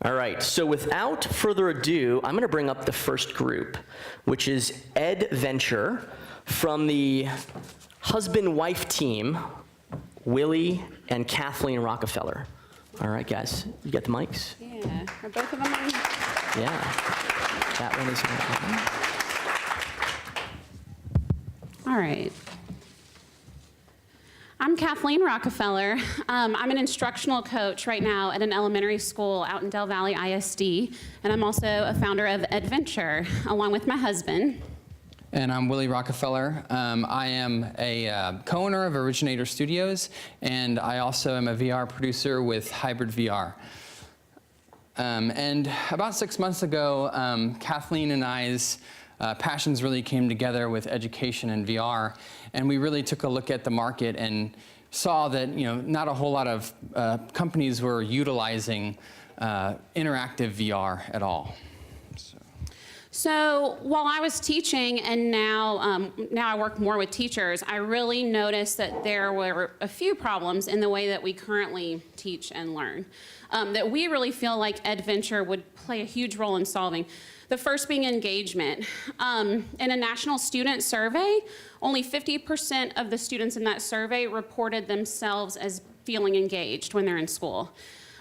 All right, so without further ado, I'm gonna bring up the first group, which is Adventure from the husband-wife team, Willie and Kathleen Rockefeller. All right, guys, you got the mics? Yeah, are both of them on? Yeah, that one is on. All right. I'm Kathleen Rockefeller. I'm an instructional coach right now at an elementary school out in Del Valle ISD, and I'm also a founder of Adventure, along with my husband. And I'm Willie Rockefeller. I am a co-owner of Originator Studios, and I also am a VR producer with Hybrid VR. And about 6 months ago, Kathleen and I's passions really came together with education and VR, and we really took a look at the market and saw that not a whole lot of companies were utilizing interactive VR at all. So while I was teaching, and now I work more with teachers, I really noticed that there were a few problems in the way that we currently teach and learn that we really feel like Adventure would play a huge role in solving. The first being engagement. In a national student survey, only 50% of the students in that survey reported themselves as feeling engaged when they're in school.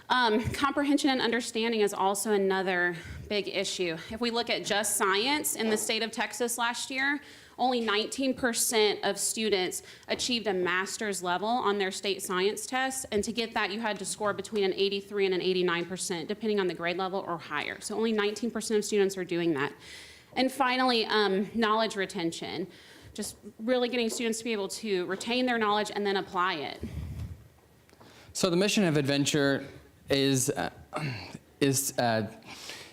Comprehension and understanding is also another big issue. If we look at just science in the state of Texas last year, only 19% of students achieved a master's level on their state science test, and to get that you had to score between an 83 and an 89%, depending on the grade level or higher. So only 19% of students are doing that. And finally, knowledge retention. Just really getting students to be able to retain their knowledge and then apply it. So the mission of Adventure is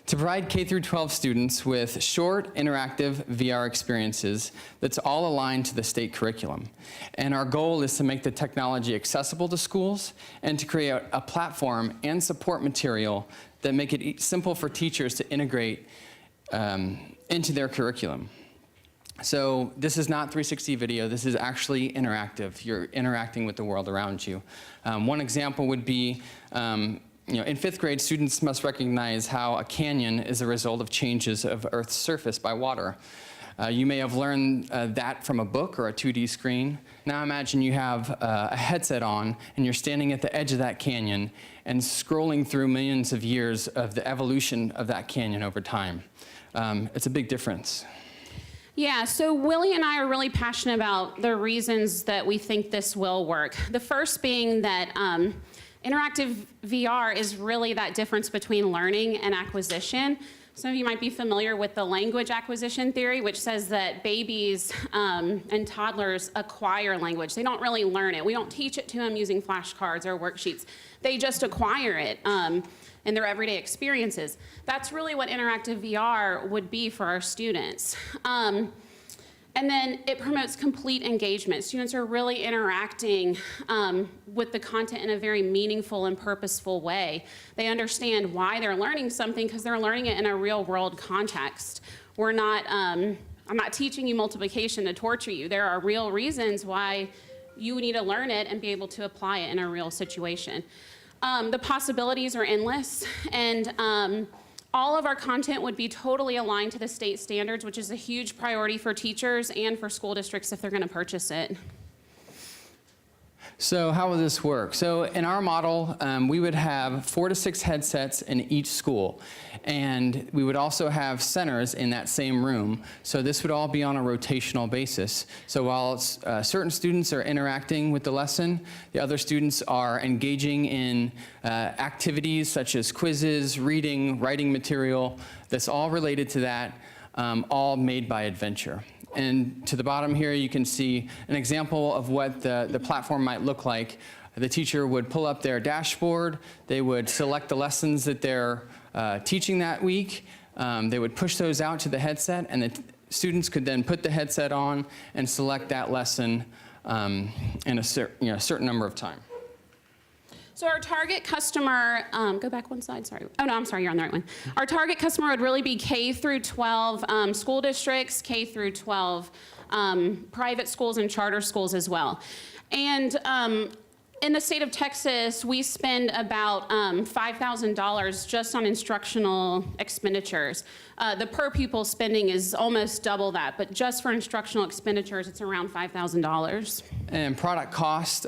to provide K through 12 students with short, interactive VR experiences that's all aligned to the state curriculum. And our goal is to make the technology accessible to schools and to create a platform and support material that make it simple for teachers to integrate into their curriculum. So this is not 360 video, this is actually interactive. You're interacting with the world around you. One example would be, in 5th grade, students must recognize how a canyon is a result of changes of Earth's surface by water. You may have learned that from a book or a 2D screen. Now imagine you have a headset on and you're standing at the edge of that canyon and scrolling through millions of years of the evolution of that canyon over time. It's a big difference. Yeah, so Willie and I are really passionate about the reasons that we think this will work. The first being that interactive VR is really that difference between learning and acquisition. Some of you might be familiar with the language acquisition theory, which says that babies and toddlers acquire language. They don't really learn it. We don't teach it to them using flashcards or worksheets. They just acquire it in their everyday experiences. That's really what interactive VR would be for our students. And then it promotes complete engagement. Students are really interacting with the content in a very meaningful and purposeful way. They understand why they're learning something because they're learning it in a real world context. I'm not teaching you multiplication to torture you. There are real reasons why you need to learn it and be able to apply it in a real situation. The possibilities are endless, and all of our content would be totally aligned to the state standards, which is a huge priority for teachers and for school districts if they're going to purchase it. So how will this work? So in our model, we would have 4 to 6 headsets in each school. And we would also have centers in that same room. So this would all be on a rotational basis. So while certain students are interacting with the lesson, the other students are engaging in activities such as quizzes, reading, writing material, that's all related to that, all made by Adventure. And to the bottom here, you can see an example of what the platform might look like. The teacher would pull up their dashboard. They would select the lessons that they're teaching that week. They would push those out to the headset, and the students could then put the headset on and select that lesson in a certain number of time. So our target customer, go back one slide, sorry. Oh no, I'm sorry, you're on the right one. Our target customer would really be K through 12 school districts, K through 12 private schools and charter schools as well. And in the state of Texas, we spend about $5,000 just on instructional expenditures. The per pupil spending is almost double that, but just for instructional expenditures, it's around $5,000. And product cost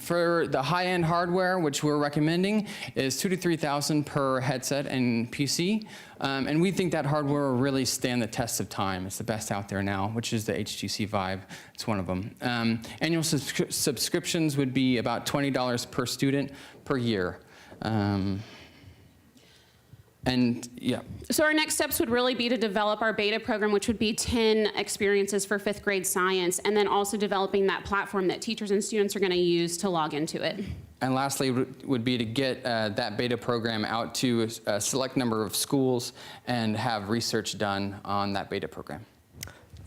for the high-end hardware, which we're recommending, is $2,000 to $3,000 per headset and PC. And we think that hardware will really stand the test of time. It's the best out there now, which is the HTC Vive. It's one of them. Annual subscriptions would be about $20 per student per year. And yeah. So our next steps would really be to develop our beta program, which would be 10 experiences for 5th grade science, and then also developing that platform that teachers and students are going to use to log into it. And lastly would be to get that beta program out to a select number of schools and have research done on that beta program.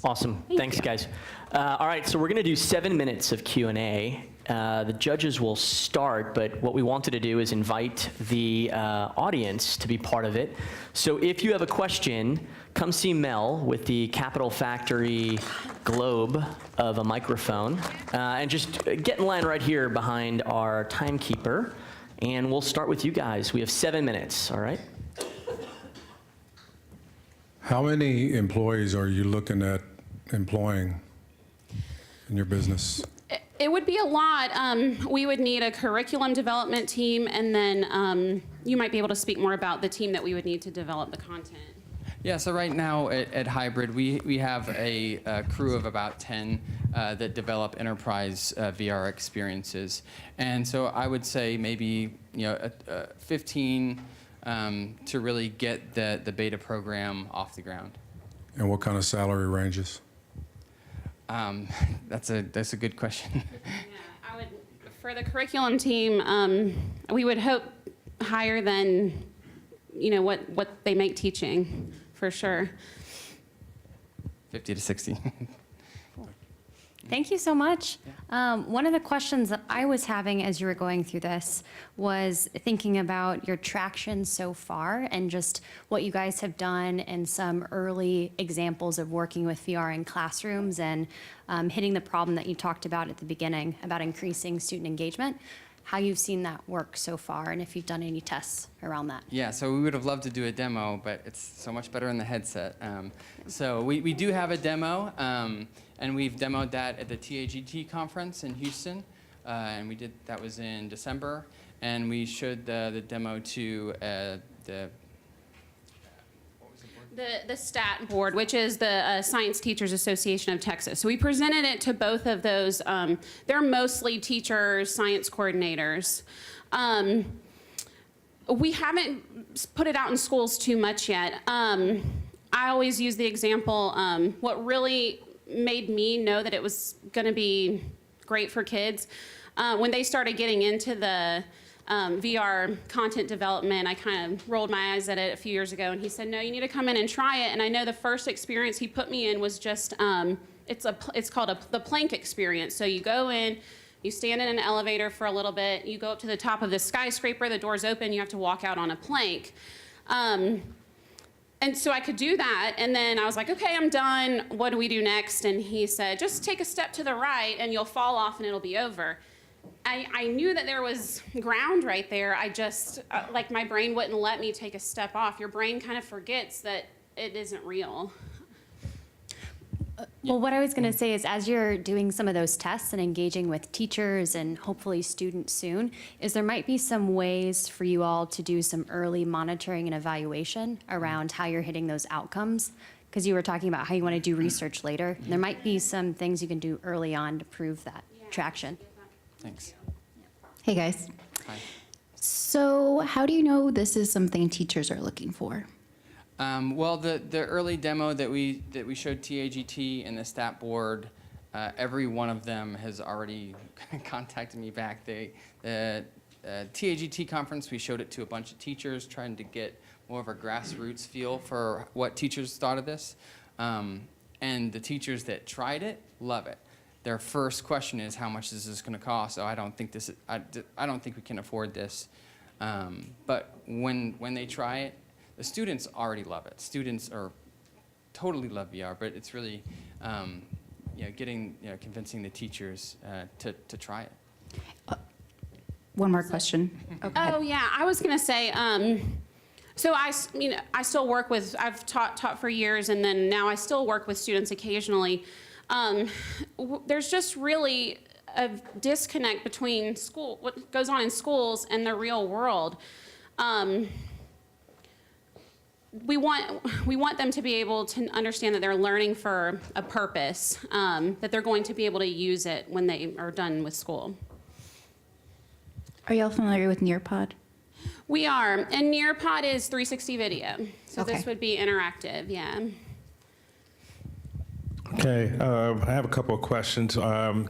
Awesome. Thanks, guys. All right, so we're going to do 7 minutes of Q&A. The judges will start, but what we wanted to do is invite the audience to be part of it. So if you have a question, come see Mel with the Capital Factory globe of a microphone, and just get in line right here behind our timekeeper, and we'll start with you guys. We have 7 minutes, all right? How many employees are you looking at employing in your business? It would be a lot. We would need a curriculum development team, and then you might be able to speak more about the team that we would need to develop the content. Yeah, so right now at Hybrid, we have a crew of about 10 that develop enterprise VR experiences. And so I would say maybe 15 to really get the beta program off the ground. And what kind of salary ranges? That's a good question. Yeah, for the curriculum team, we would hope higher than, what they make teaching, for sure. 50 to 60. Thank you so much. One of the questions that I was having as you were going through this was thinking about your traction so far and just what you guys have done and some early examples of working with VR in classrooms and hitting the problem that you talked about at the beginning about increasing student engagement, how you've seen that work so far and if you've done any tests around that. Yeah, so we would have loved to do a demo, but it's so much better in the headset. So we do have a demo. And we've demoed that at the TAGT conference in Houston, and that was in December, and we showed the demo to the STAT board, which is the Science Teachers Association of Texas. So we presented it to both of those. They're mostly teachers, science coordinators. We haven't put it out in schools too much yet. I always use the example, what really made me know that it was going to be great for kids. When they started getting into the VR content development, I kind of rolled my eyes at it a few years ago, and he said, no, you need to come in and try it. And I know the first experience he put me in was just, it's called the plank experience. So you go in, you stand in an elevator for a little bit, you go up to the top of the skyscraper, the door's open, you have to walk out on a plank. And so I could do that, and then I was like, okay, I'm done. What do we do next? And he said, just take a step to the right, and you'll fall off, and it'll be over. I knew that there was ground right there. I just, my brain wouldn't let me take a step off. Your brain kind of forgets that it isn't real. Well, what I was going to say is as you're doing some of those tests and engaging with teachers and hopefully students soon, is there might be some ways for you all to do some early monitoring and evaluation around how you're hitting those outcomes? Because you were talking about how you want to do research later. There might be some things you can do early on to prove that traction. Thanks. Hey, guys. Hi. So how do you know this is something teachers are looking for? Well, the early demo that we showed TAGT and the STAT board, every one of them has already contacted me back. The TAGT conference, we showed it to a bunch of teachers, trying to get more of a grassroots feel for what teachers thought of this. And the teachers that tried it love it. Their first question is, how much is this going to cost? Oh, I don't think we can afford this. But when they try it, the students already love it. Students totally love VR, but it's really convincing the teachers to try it. one more question. Okay. Oh yeah, I was gonna say. So I still work with. I've taught for years, and then now I still work with students occasionally. There's just really a disconnect between what goes on in schools and the real world. We want them to be able to understand that they're learning for a purpose, that they're going to be able to use it when they are done with school. Are y'all familiar with Nearpod? We are, and Nearpod is 360 video, so Okay. this would be interactive, yeah. Okay, I have a couple of questions.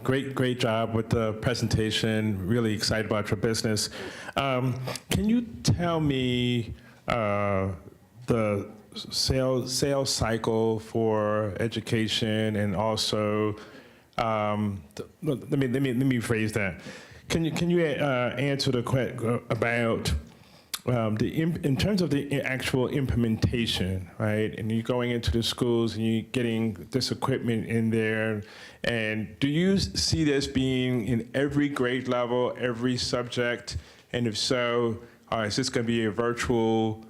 Great job with the presentation. Really excited about your business. Can you tell me the sales cycle for education, and also let me phrase that. Can you answer the question about in terms of the actual implementation, right? And you're going into the schools and you're getting this equipment in there. And do you see this being in every grade level, every subject? And if so, is this going to be a virtual,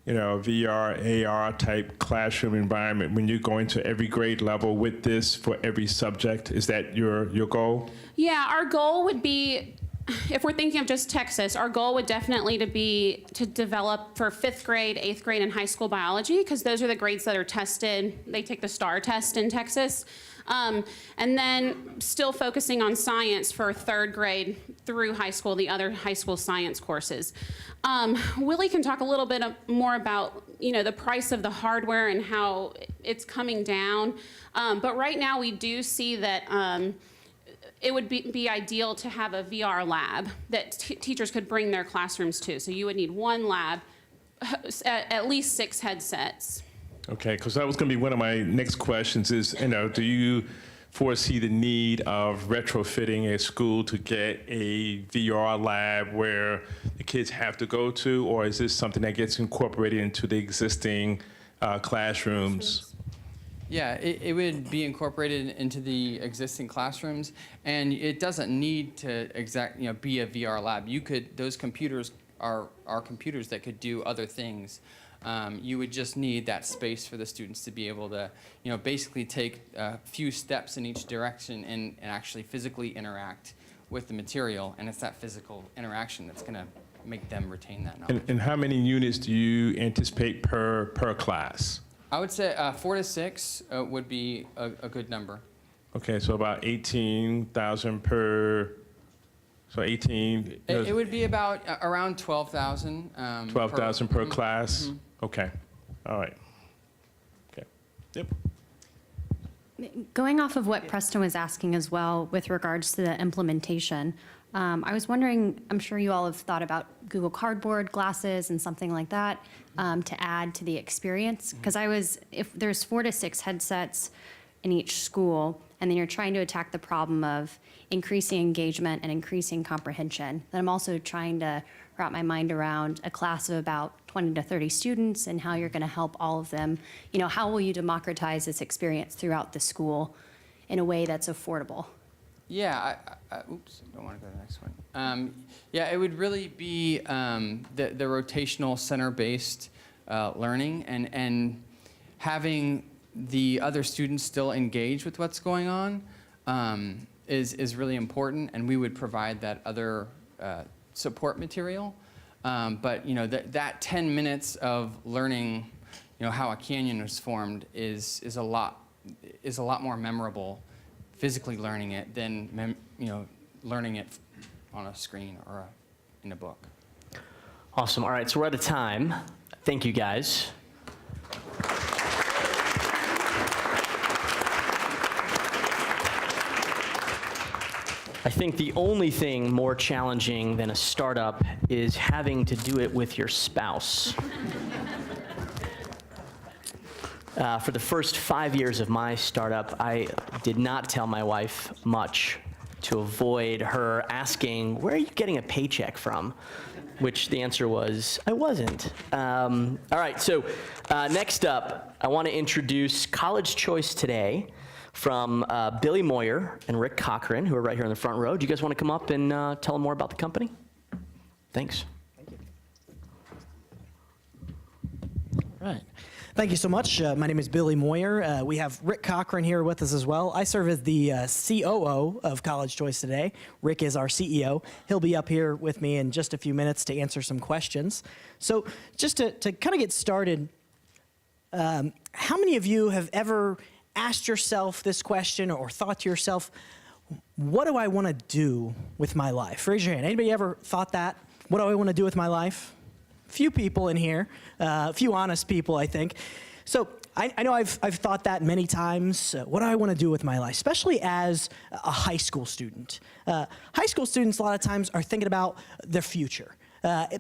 VR, AR type classroom environment when you're going to every grade level with this for every subject? Is that your goal? Yeah, our goal would be, if we're thinking of just Texas, our goal would definitely be to develop for 5th grade, 8th grade, and high school biology, because those are the grades that are tested. They take the STAR test in Texas. And then still focusing on science for 3rd grade through high school, the other high school science courses. Willie can talk a little bit more about the price of the hardware and how it's coming down. But right now we do see that it would be ideal to have a VR lab that teachers could bring their classrooms to. So you would need one lab, at least 6 headsets. Okay, because that was going to be one of my next questions is, do you foresee the need of retrofitting a school to get a VR lab where the kids have to go to, or is this something that gets incorporated into the existing classrooms? Yeah, it would be incorporated into the existing classrooms, and it doesn't need to be a VR lab. Those computers are computers that could do other things. You would just need that space for the students to be able to, basically take a few steps in each direction and actually physically interact with the material, and it's that physical interaction that's going to make them retain that knowledge. And how many units do you anticipate per class? I would say 4 to 6 would be a good number. Okay, so about 18,000 per, so 18. It would be about around 12,000. 12,000 per class? Mm-hmm. Okay, all right. Okay, yep. Going off of what Preston was asking as well with regards to the implementation, I was wondering, I'm sure you all have thought about Google Cardboard, glasses, and something like that to add to the experience. Because if there's 4 to 6 headsets in each school, and then you're trying to attack the problem of increasing engagement and increasing comprehension, then I'm also trying to wrap my mind around a class of about 20 to 30 students and how you're going to help all of them. How will you democratize this experience throughout the school in a way that's affordable? Yeah, oops, don't want to go to the next one. Yeah, it would really be the rotational center-based learning and having the other students still engage with what's going on is really important, and we would provide that other support material. But that 10 minutes of learning, how a canyon was formed is a lot more memorable, physically learning it than learning it on a screen or in a book. Awesome. All right, so we're out of time. Thank you, guys. I think the only thing more challenging than a startup is having to do it with your spouse. For the first 5 years of my startup, I did not tell my wife much to avoid her asking, "Where are you getting a paycheck from?" Which the answer was, I wasn't. All right, so next up, I want to introduce College Choice Today from Billy Moyer and Rick Cochran, who are right here in the front row. Do you guys want to come up and tell them more about the company? Thanks. Right. Thank you so much. My name is Billy Moyer. We have Rick Cochran here with us as well. I serve as the COO of College Choice today. Rick is our CEO. He'll be up here with me in just a few minutes to answer some questions. So just to kind of get started, how many of you have ever asked yourself this question or thought to yourself, what do I want to do with my life? Raise your hand. Anybody ever thought that? What do I want to do with my life? Few people in here, a few honest people, I think. So I know I've thought that many times. What do I want to do with my life, especially as a high school student? High school students a lot of times are thinking about their future.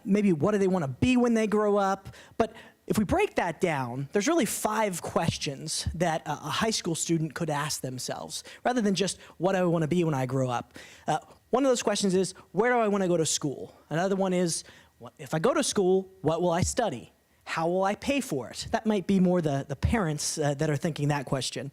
Maybe what do they want to be when they grow up? But if we break that down, there's really 5 questions that a high school student could ask themselves, rather than just what do I want to be when I grow up. One of those questions is, where do I want to go to school? Another one is, if I go to school, what will I study? How will I pay for it? That might be more the parents that are thinking that question.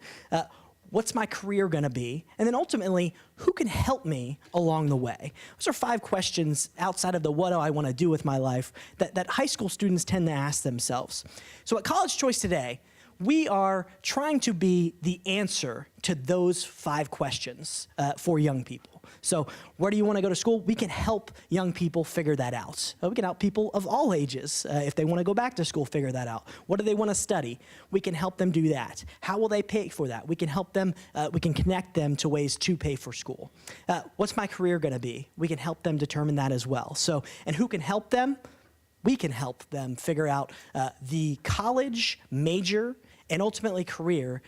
What's my career going to be? And then ultimately, who can help me along the way? Those are 5 questions outside of the what do I want to do with my life that high school students tend to ask themselves. So at College Choice today, we are trying to be the answer to those 5 questions for young people. So where do you want to go to school? We can help young people figure that out. We can help people of all ages, if they want to go back to school, figure that out. What do they want to study? We can help them do that. How will they pay for that? We can help them, we can connect them to ways to pay for school. What's my career going to be? We can help them determine that as well. So, and who can help them? We can help them figure out the college major and ultimately career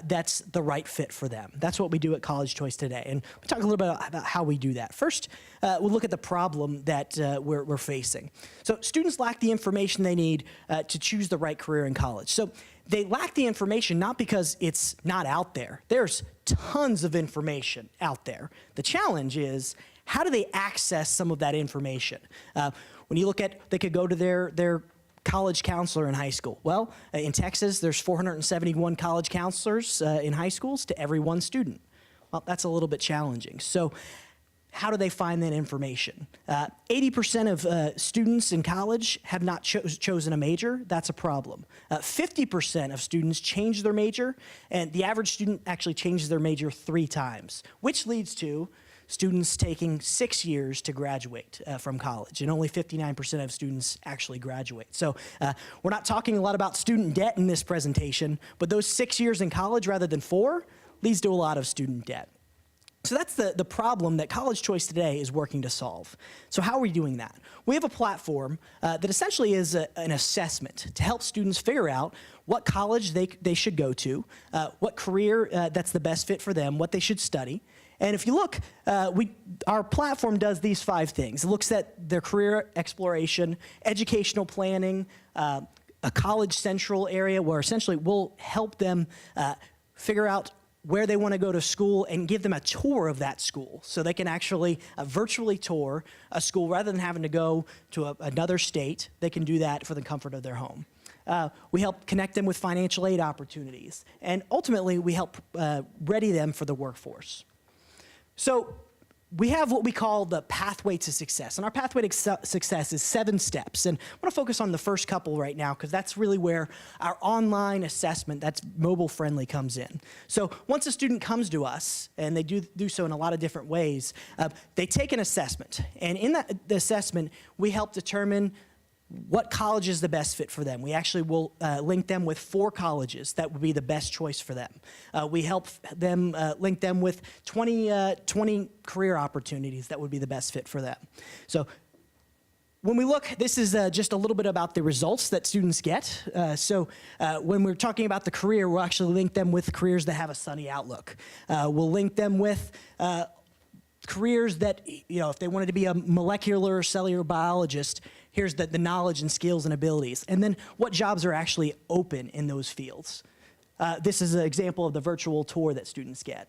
that's the right fit for them. That's what we do at College Choice today. And we'll talk a little bit about how we do that. First, we'll look at the problem that we're facing. So students lack the information they need to choose the right career in college. So they lack the information not because it's not out there. There's tons of information out there. The challenge is, how do they access some of that information? When you look at, they could go to their college counselor in high school. Well, in Texas, there's 471 college counselors in high schools to every 1 student. Well, that's a little bit challenging. So how do they find that information? 80% of students in college have not chosen a major. That's a problem. 50% of students change their major, and the average student actually changes their major 3 times, which leads to students taking 6 years to graduate from college, and only 59% of students actually graduate. So we're not talking a lot about student debt in this presentation, but those 6 years in college rather than 4 leads to a lot of student debt. So that's the problem that College Choice today is working to solve. So how are we doing that? We have a platform that essentially is an assessment to help students figure out what college they should go to, what career that's the best fit for them, what they should study. And if you look, our platform does these 5 things. It looks at their career exploration, educational planning, a college central area where essentially we'll help them figure out where they want to go to school and give them a tour of that school so they can actually virtually tour a school rather than having to go to another state. They can do that for the comfort of their home. We help connect them with financial aid opportunities. And ultimately, we help ready them for the workforce. So we have what we call the pathway to success. And our pathway to success is 7 steps. And I want to focus on the first couple right now because that's really where our online assessment that's mobile friendly comes in. So once a student comes to us, and they do so in a lot of different ways, they take an assessment. And in that assessment, we help determine what college is the best fit for them. We actually will link them with 4 colleges that would be the best choice for them. We help them link them with 20 career opportunities that would be the best fit for them. So when we look, this is just a little bit about the results that students get. When we're talking about the career, we'll actually link them with careers that have a sunny outlook. We'll link them with careers that, if they wanted to be a molecular or cellular biologist, here's the knowledge and skills and abilities. And then what jobs are actually open in those fields. This is an example of the virtual tour that students get.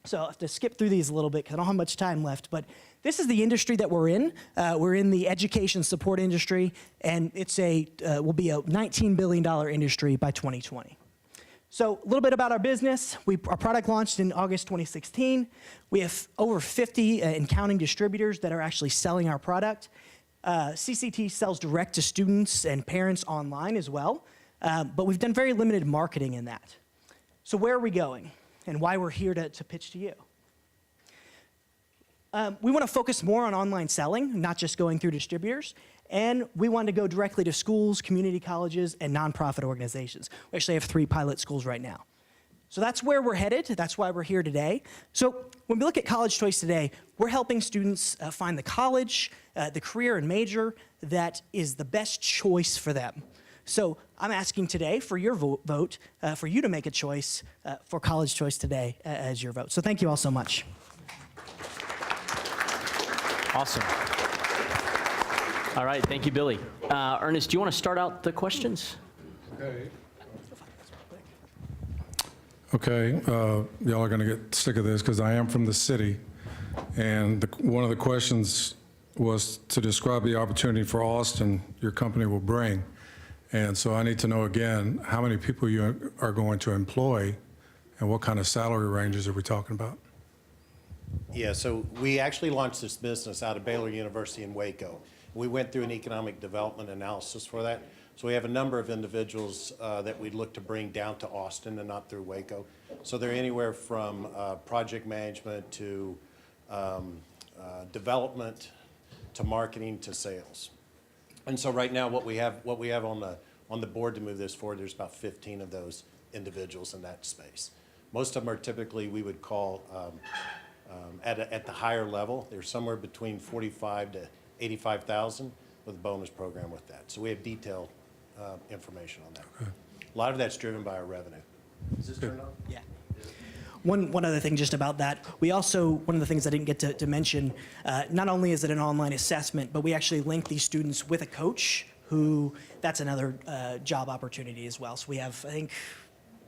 So I have to skip through these a little bit because I don't have much time left, but this is the industry that we're in. We're in the education support industry, and it's will be a $19 billion industry by 2020. So a little bit about our business. Our product launched in August 2016. We have over 50 and counting distributors that are actually selling our product. CCT sells direct to students and parents online as well, but we've done very limited marketing in that. So where are we going and why we're here to pitch to you? We want to focus more on online selling, not just going through distributors, and we want to go directly to schools, community colleges, and nonprofit organizations. We actually have 3 pilot schools right now. So that's where we're headed. That's why we're here today. So when we look at College Choice today, we're helping students find the college, the career and major that is the best choice for them. So I'm asking today for your vote, for you to make a choice for College Choice today as your vote. So thank you all so much. Awesome. All right, thank you, Billy. Ernest, do you want to start out the questions? Okay, y'all are going to get sick of this because I am from the city, and one of the questions was to describe the opportunity for Austin your company will bring. And so I need to know again, how many people you are going to employ and what kind of salary ranges are we talking about? Yeah, so we actually launched this business out of Baylor University in Waco. We went through an economic development analysis for that. So we have a number of individuals that we'd look to bring down to Austin and not through Waco. So they're anywhere from project management to development to marketing to sales. And so right now what we have on the board to move this forward, there's about 15 of those individuals in that space. Most of them are typically, we would call at the higher level. They're somewhere between 45 to 85,000 with a bonus program with that. So we have detailed information on that. Okay. A lot of that's driven by our revenue. Is this turned on? Yeah. One other thing just about that, we also, one of the things I didn't get to mention, not only is it an online assessment, but we actually link these students with a coach who, that's another job opportunity as well. So we have, I think,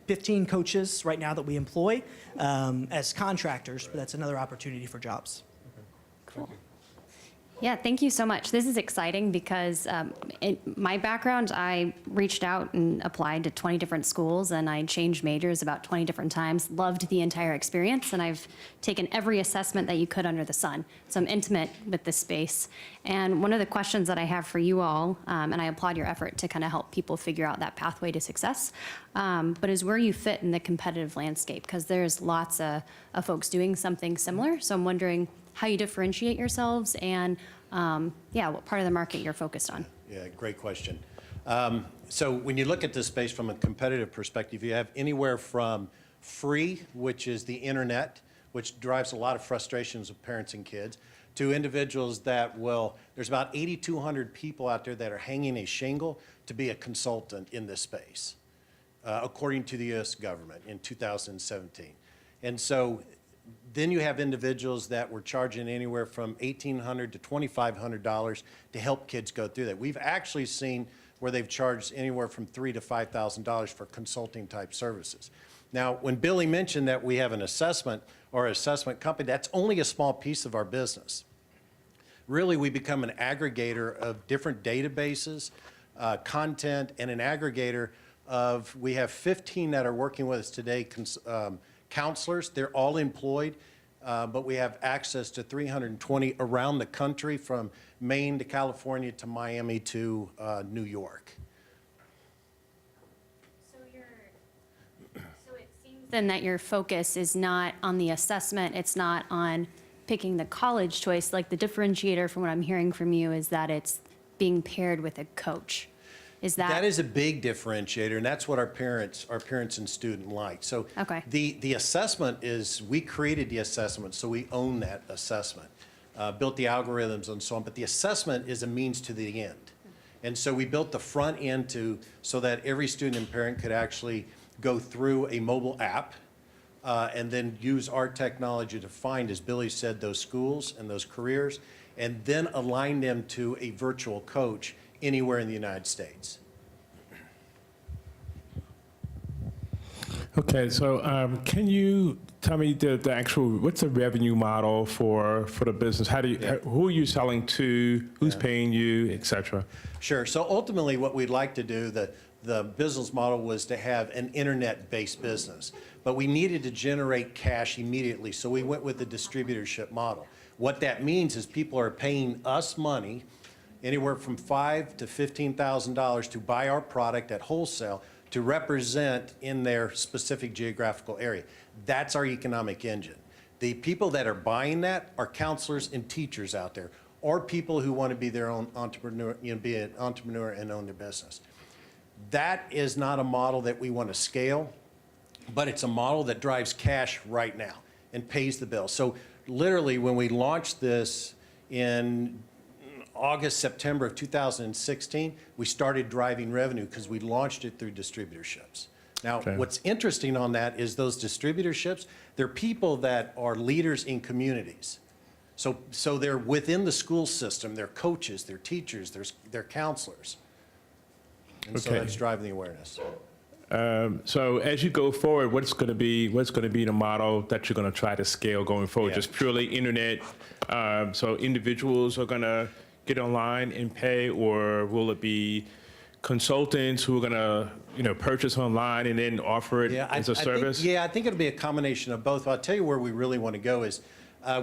15 coaches right now that we employ as contractors, but that's another opportunity for jobs. Cool. Yeah, thank you so much. This is exciting because in my background, I reached out and applied to 20 different schools and I changed majors about 20 different times, loved the entire experience, and I've taken every assessment that you could under the sun. So I'm intimate with this space. And one of the questions that I have for you all, and I applaud your effort to kind of help people figure out that pathway to success, but is where you fit in the competitive landscape, because there's lots of folks doing something similar. So I'm wondering how you differentiate yourselves and what part of the market you're focused on. Yeah, great question. So when you look at this space from a competitive perspective, you have anywhere from free, which is the internet, which drives a lot of frustrations of parents and kids, to individuals that will, there's about 8,200 people out there that are hanging a shingle to be a consultant in this space, according to the U.S. government in 2017. And so then you have individuals that were charging anywhere from $1,800 to $2,500 to help kids go through that. We've actually seen where they've charged anywhere from $3,000 to $5,000 for consulting type services. Now, when Billy mentioned that we have an assessment or assessment company, that's only a small piece of our business. Really, we become an aggregator of different databases, content, and an aggregator of, we have 15 that are working with us today, counselors. They're all employed, but we have access to 320 around the country, from Maine to California to Miami to New York. So it seems then that your focus is not on the assessment, it's not on picking the college choice. Like, the differentiator from what I'm hearing from you is that it's being paired with a coach. That is a big differentiator, and that's what our parents and student like. So okay. The assessment is, we created the assessment, so we own that assessment, built the algorithms and so on, but the assessment is a means to the end. And so we built the front end so that every student and parent could actually go through a mobile app and then use our technology to find, as Billy said, those schools and those careers, and then align them to a virtual coach anywhere in the United States. Okay, so can you tell me the actual, what's the revenue model for the business? How do you, who are you selling to, who's paying you, et cetera? Sure, so ultimately what we'd like to do, the business model was to have an internet-based business, but we needed to generate cash immediately, so we went with the distributorship model. What that means is people are paying us money anywhere from $5,000 to $15,000 to buy our product at wholesale to represent in their specific geographical area. That's our economic engine. The people that are buying that are counselors and teachers out there, or people who want to be their own entrepreneur, be an entrepreneur and own their business. That is not a model that we want to scale, but it's a model that drives cash right now and pays the bill. So literally, when we launched this in August, September of 2016, we started driving revenue because we launched it through distributorships. Now, what's interesting on that is those distributorships, they're people that are leaders in communities. So they're within the school system, they're coaches, they're teachers, they're counselors. And so that's driving the awareness. So as you go forward, what's going to be the model that you're going to try to scale going forward? Yeah. Just purely internet, so individuals are going to get online and pay, or will it be consultants who are going to purchase online and then offer it as a service? I think it'll be a combination of both. I'll tell you where we really want to go is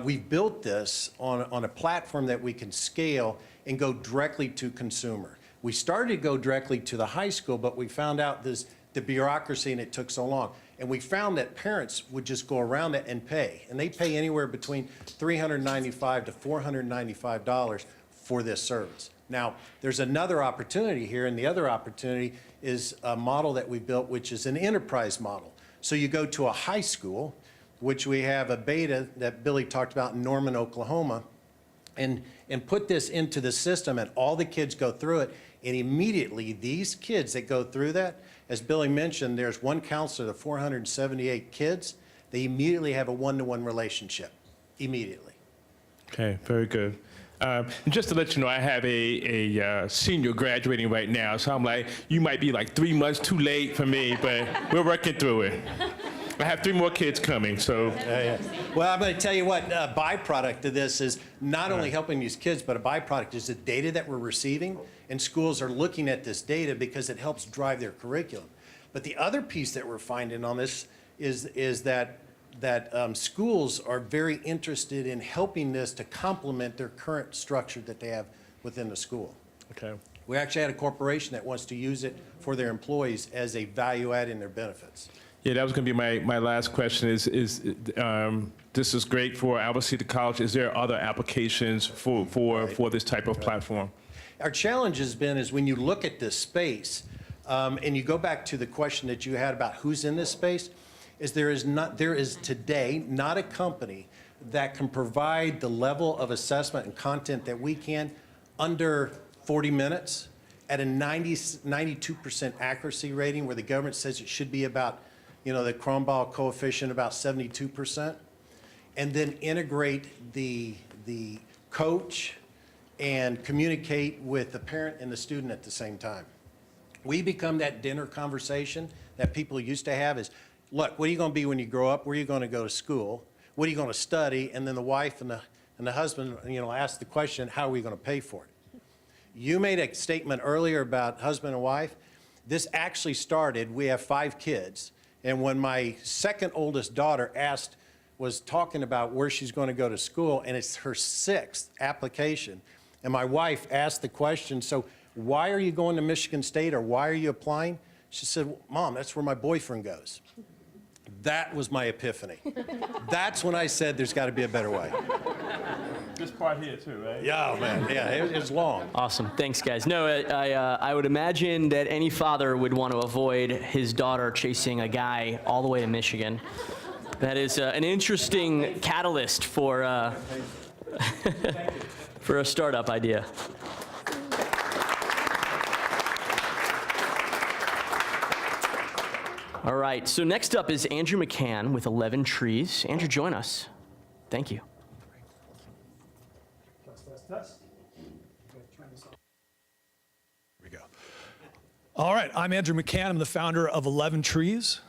we've built this on a platform that we can scale and go directly to consumer. We started to go directly to the high school, but we found out the bureaucracy and it took so long. And we found that parents would just go around it and pay. And they pay anywhere between $395 to $495 for this service. Now, there's another opportunity here, and the other opportunity is a model that we built, which is an enterprise model. So you go to a high school, which we have a beta that Billy talked about in Norman, Oklahoma, and put this into the system, and all the kids go through it, and immediately these kids that go through that, as Billy mentioned, there's one counselor to 478 kids, they immediately have a one-to-one relationship, immediately. Okay, very good. And just to let you know, I have a senior graduating right now, so I'm like, you might be like 3 months too late for me, but we're working through it. I have 3 more kids coming, so. Well, I'm going to tell you what, a byproduct of this is not only helping these kids, but a byproduct is the data that we're receiving, and schools are looking at this data because it helps drive their curriculum. But the other piece that we're finding on this is that schools are very interested in helping this to complement their current structure that they have within the school. Okay. We actually had a corporation that wants to use it for their employees as a value add in their benefits. Yeah, that was going to be my last question. This is great for Audassey, the college. Is there other applications for this type of platform? Our challenge has been is when you look at this space, and you go back to the question that you had about who's in this space, is there is today not a company that can provide the level of assessment and content that we can under 40 minutes at a 92% accuracy rating, where the government says it should be about, the Cronbach coefficient about 72%, and then integrate the coach and communicate with the parent and the student at the same time. We become that dinner conversation that people used to have is, look, what are you going to be when you grow up? Where are you going to go to school? What are you going to study? And then the wife and the husband, ask the question, how are we going to pay for it? You made a statement earlier about husband and wife. This actually started, we have 5 kids. And when my second oldest daughter was talking about where she's going to go to school, and it's her 6th application, and my wife asked the question, so why are you going to Michigan State, or why are you applying? She said, well, Mom, that's where my boyfriend goes. That was my epiphany. That's when I said there's got to be a better way. This part here too, right? Yeah, man, yeah, it was long. Awesome. Thanks, guys. No, I would imagine that any father would want to avoid his daughter chasing a guy all the way to Michigan. That is an interesting catalyst for for a startup idea. All right, so next up is Andrew McCann with 11 Trees. Andrew, join us. Thank you. Here we go. All right, I'm Andrew McCann. I'm the founder of 11 Trees.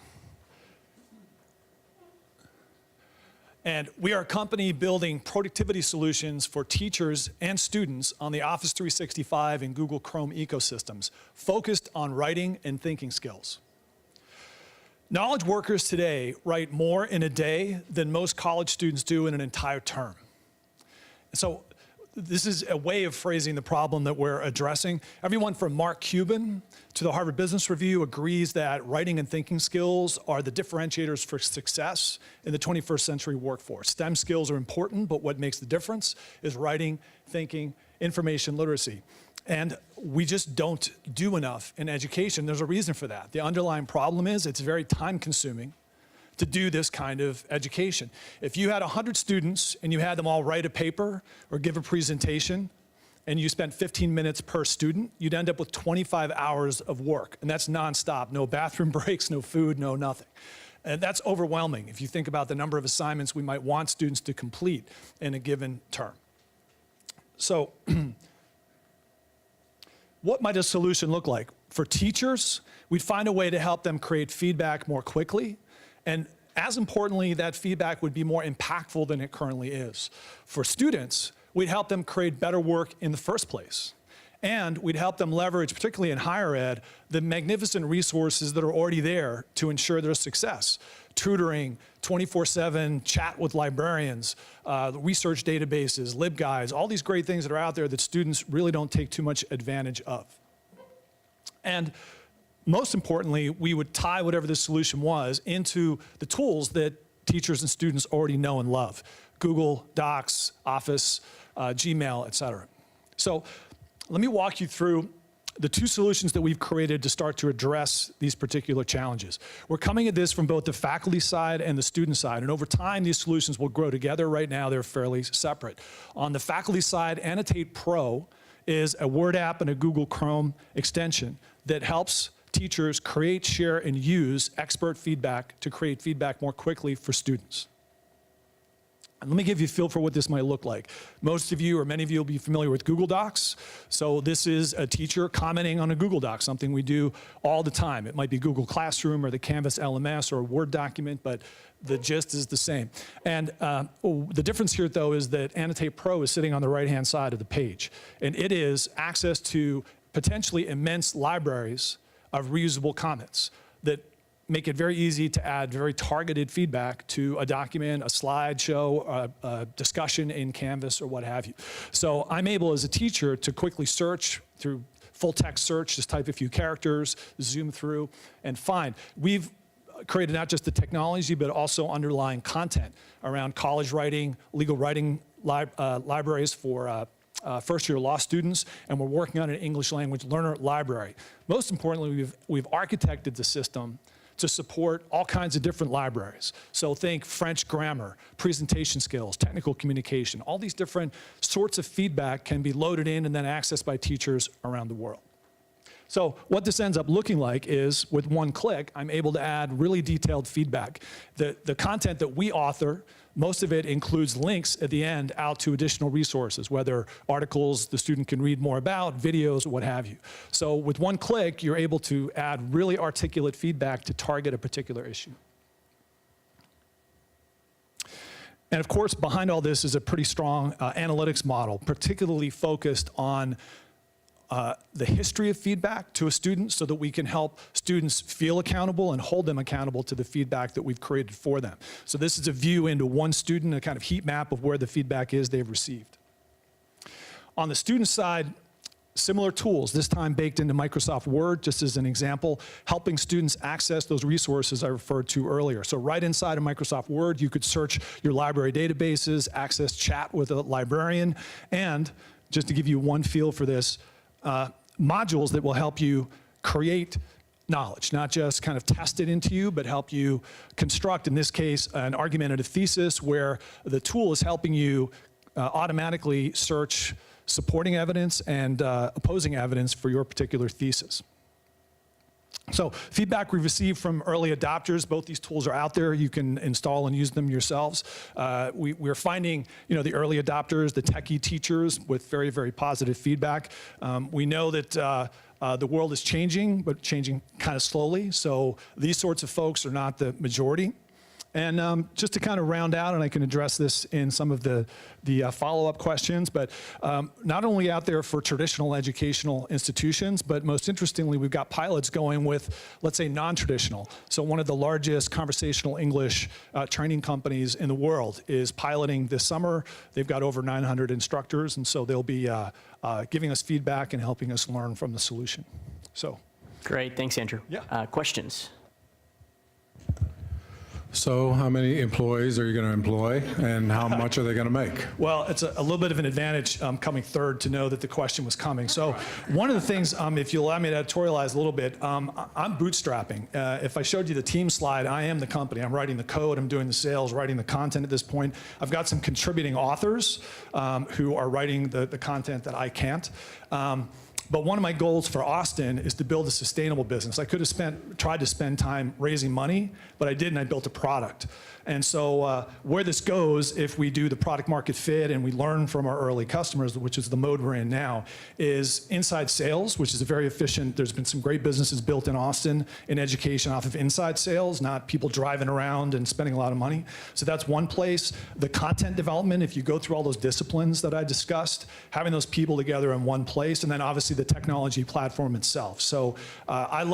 And we are a company building productivity solutions for teachers and students on the Office 365 and Google Chrome ecosystems, focused on writing and thinking skills. Knowledge workers today write more in a day than most college students do in an entire term. So this is a way of phrasing the problem that we're addressing. Everyone from Mark Cuban to the Harvard Business Review agrees that writing and thinking skills are the differentiators for success in the 21st century workforce. STEM skills are important, but what makes the difference is writing, thinking, information literacy. And we just don't do enough in education. There's a reason for that. The underlying problem is it's very time-consuming to do this kind of education. If you had 100 students and you had them all write a paper or give a presentation, and you spent 15 minutes per student, you'd end up with 25 hours of work. And that's nonstop, no bathroom breaks, no food, no nothing. And that's overwhelming if you think about the number of assignments we might want students to complete in a given term. So what might a solution look like? For teachers, we'd find a way to help them create feedback more quickly. And as importantly, that feedback would be more impactful than it currently is. For students, we'd help them create better work in the first place. And we'd help them leverage, particularly in higher ed, the magnificent resources that are already there to ensure their success. Tutoring, 24/7 chat with librarians, research databases, LibGuides, all these great things that are out there that students really don't take too much advantage of. And most importantly, we would tie whatever the solution was into the tools that teachers and students already know and love. Google Docs, Office, Gmail, et cetera. So let me walk you through the two solutions that we've created to start to address these particular challenges. We're coming at this from both the faculty side and the student side, and over time these solutions will grow together. Right now they're fairly separate. On the faculty side, Annotate Pro is a Word app and a Google Chrome extension that helps teachers create, share, and use expert feedback to create feedback more quickly for students. And let me give you a feel for what this might look like. Most of you, or many of you, will be familiar with Google Docs. So this is a teacher commenting on a Google Doc, something we do all the time. It might be Google Classroom or the Canvas LMS or a Word document, but the gist is the same. And the difference here, though, is that Annotate Pro is sitting on the right-hand side of the page. And it is access to potentially immense libraries of reusable comments that make it very easy to add very targeted feedback to a document, a slideshow, a discussion in Canvas, or what have you. So I'm able as a teacher to quickly search through full text search, just type a few characters, zoom through, and find. We've created not just the technology, but also underlying content around college writing, legal writing libraries for first-year law students, and we're working on an English language learner library. Most importantly, we've architected the system to support all kinds of different libraries. So think French grammar, presentation skills, technical communication. All these different sorts of feedback can be loaded in and then accessed by teachers around the world. So what this ends up looking like is, with one click, I'm able to add really detailed feedback. The content that we author, most of it includes links at the end out to additional resources, whether articles the student can read more about, videos, what have you. So with one click, you're able to add really articulate feedback to target a particular issue. And of course, behind all this is a pretty strong analytics model, particularly focused on the history of feedback to a student so that we can help students feel accountable and hold them accountable to the feedback that we've created for them. So this is a view into one student, a kind of heat map of where the feedback is they've received. On the student side, similar tools, this time baked into Microsoft Word, just as an example, helping students access those resources I referred to earlier. So right inside of Microsoft Word, you could search your library databases, access chat with a librarian, and just to give you one feel for this, modules that will help you create knowledge, not just kind of test it into you, but help you construct, in this case, an argumentative thesis where the tool is helping you automatically search supporting evidence and opposing evidence for your particular thesis. So feedback we've received from early adopters, both these tools are out there. You can install and use them yourselves. We're finding, the early adopters, the techie teachers with very, very positive feedback. We know that the world is changing, but changing kind of slowly. So these sorts of folks are not the majority. And just to kind of round out, and I can address this in some of the follow-up questions, but not only out there for traditional educational institutions, but most interestingly, we've got pilots going with, let's say, non-traditional. So one of the largest conversational English training companies in the world is piloting this summer. They've got over 900 instructors, and so they'll be giving us feedback and helping us learn from the solution. So. Great, thanks, Andrew. Yeah. Questions? So how many employees are you going to employ, and how much are they going to make? Well, it's a little bit of an advantage coming third to know that the question was coming. So one of the things, if you allow me to editorialize a little bit, I'm bootstrapping. If I showed you the team slide, I am the company. I'm writing the code, I'm doing the sales, writing the content at this point. I've got some contributing authors who are writing the content that I can't. But one of my goals for Austin is to build a sustainable business. I could have tried to spend time raising money, but I didn't. I built a product. And so where this goes, if we do the product market fit and we learn from our early customers, which is the mode we're in now, is inside sales, which is a very efficient. There's been some great businesses built in Austin in education off of inside sales, not people driving around and spending a lot of money. So that's one place. The content development, if you go through all those disciplines that I discussed, having those people together in one place, and then obviously the technology platform itself. So I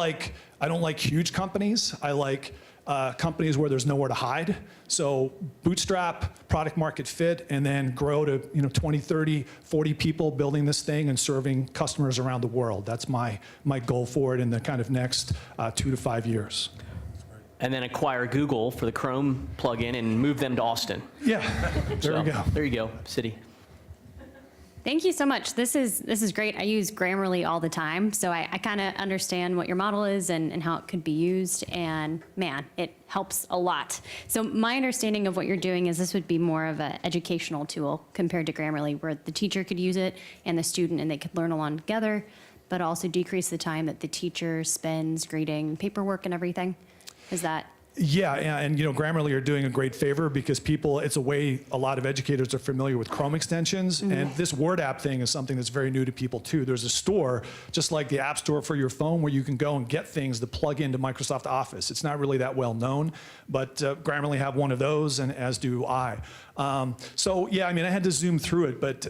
don't like huge companies. I like companies where there's nowhere to hide. So bootstrap, product market fit, and then grow to 20, 30, 40 people building this thing and serving customers around the world. That's my goal for it in the kind of next 2 to 5 years. And then acquire Google for the Chrome plugin and move them to Austin. Yeah, there we go. There you go, city. Thank you so much. This is great. I use Grammarly all the time, so I kind of understand what your model is and how it could be used, and man, it helps a lot. So my understanding of what you're doing is this would be more of an educational tool compared to Grammarly, where the teacher could use it and the student, and they could learn along together, but also decrease the time that the teacher spends grading paperwork and everything. Is that? Yeah, and Grammarly are doing a great favor because it's a way a lot of educators are familiar with Chrome extensions, and this Word app thing is something that's very new to people too. There's a store, just like the App Store for your phone, where you can go and get things to plug into Microsoft Office. It's not really that well known, but Grammarly have one of those, and as do I. So yeah, I had to zoom through it, but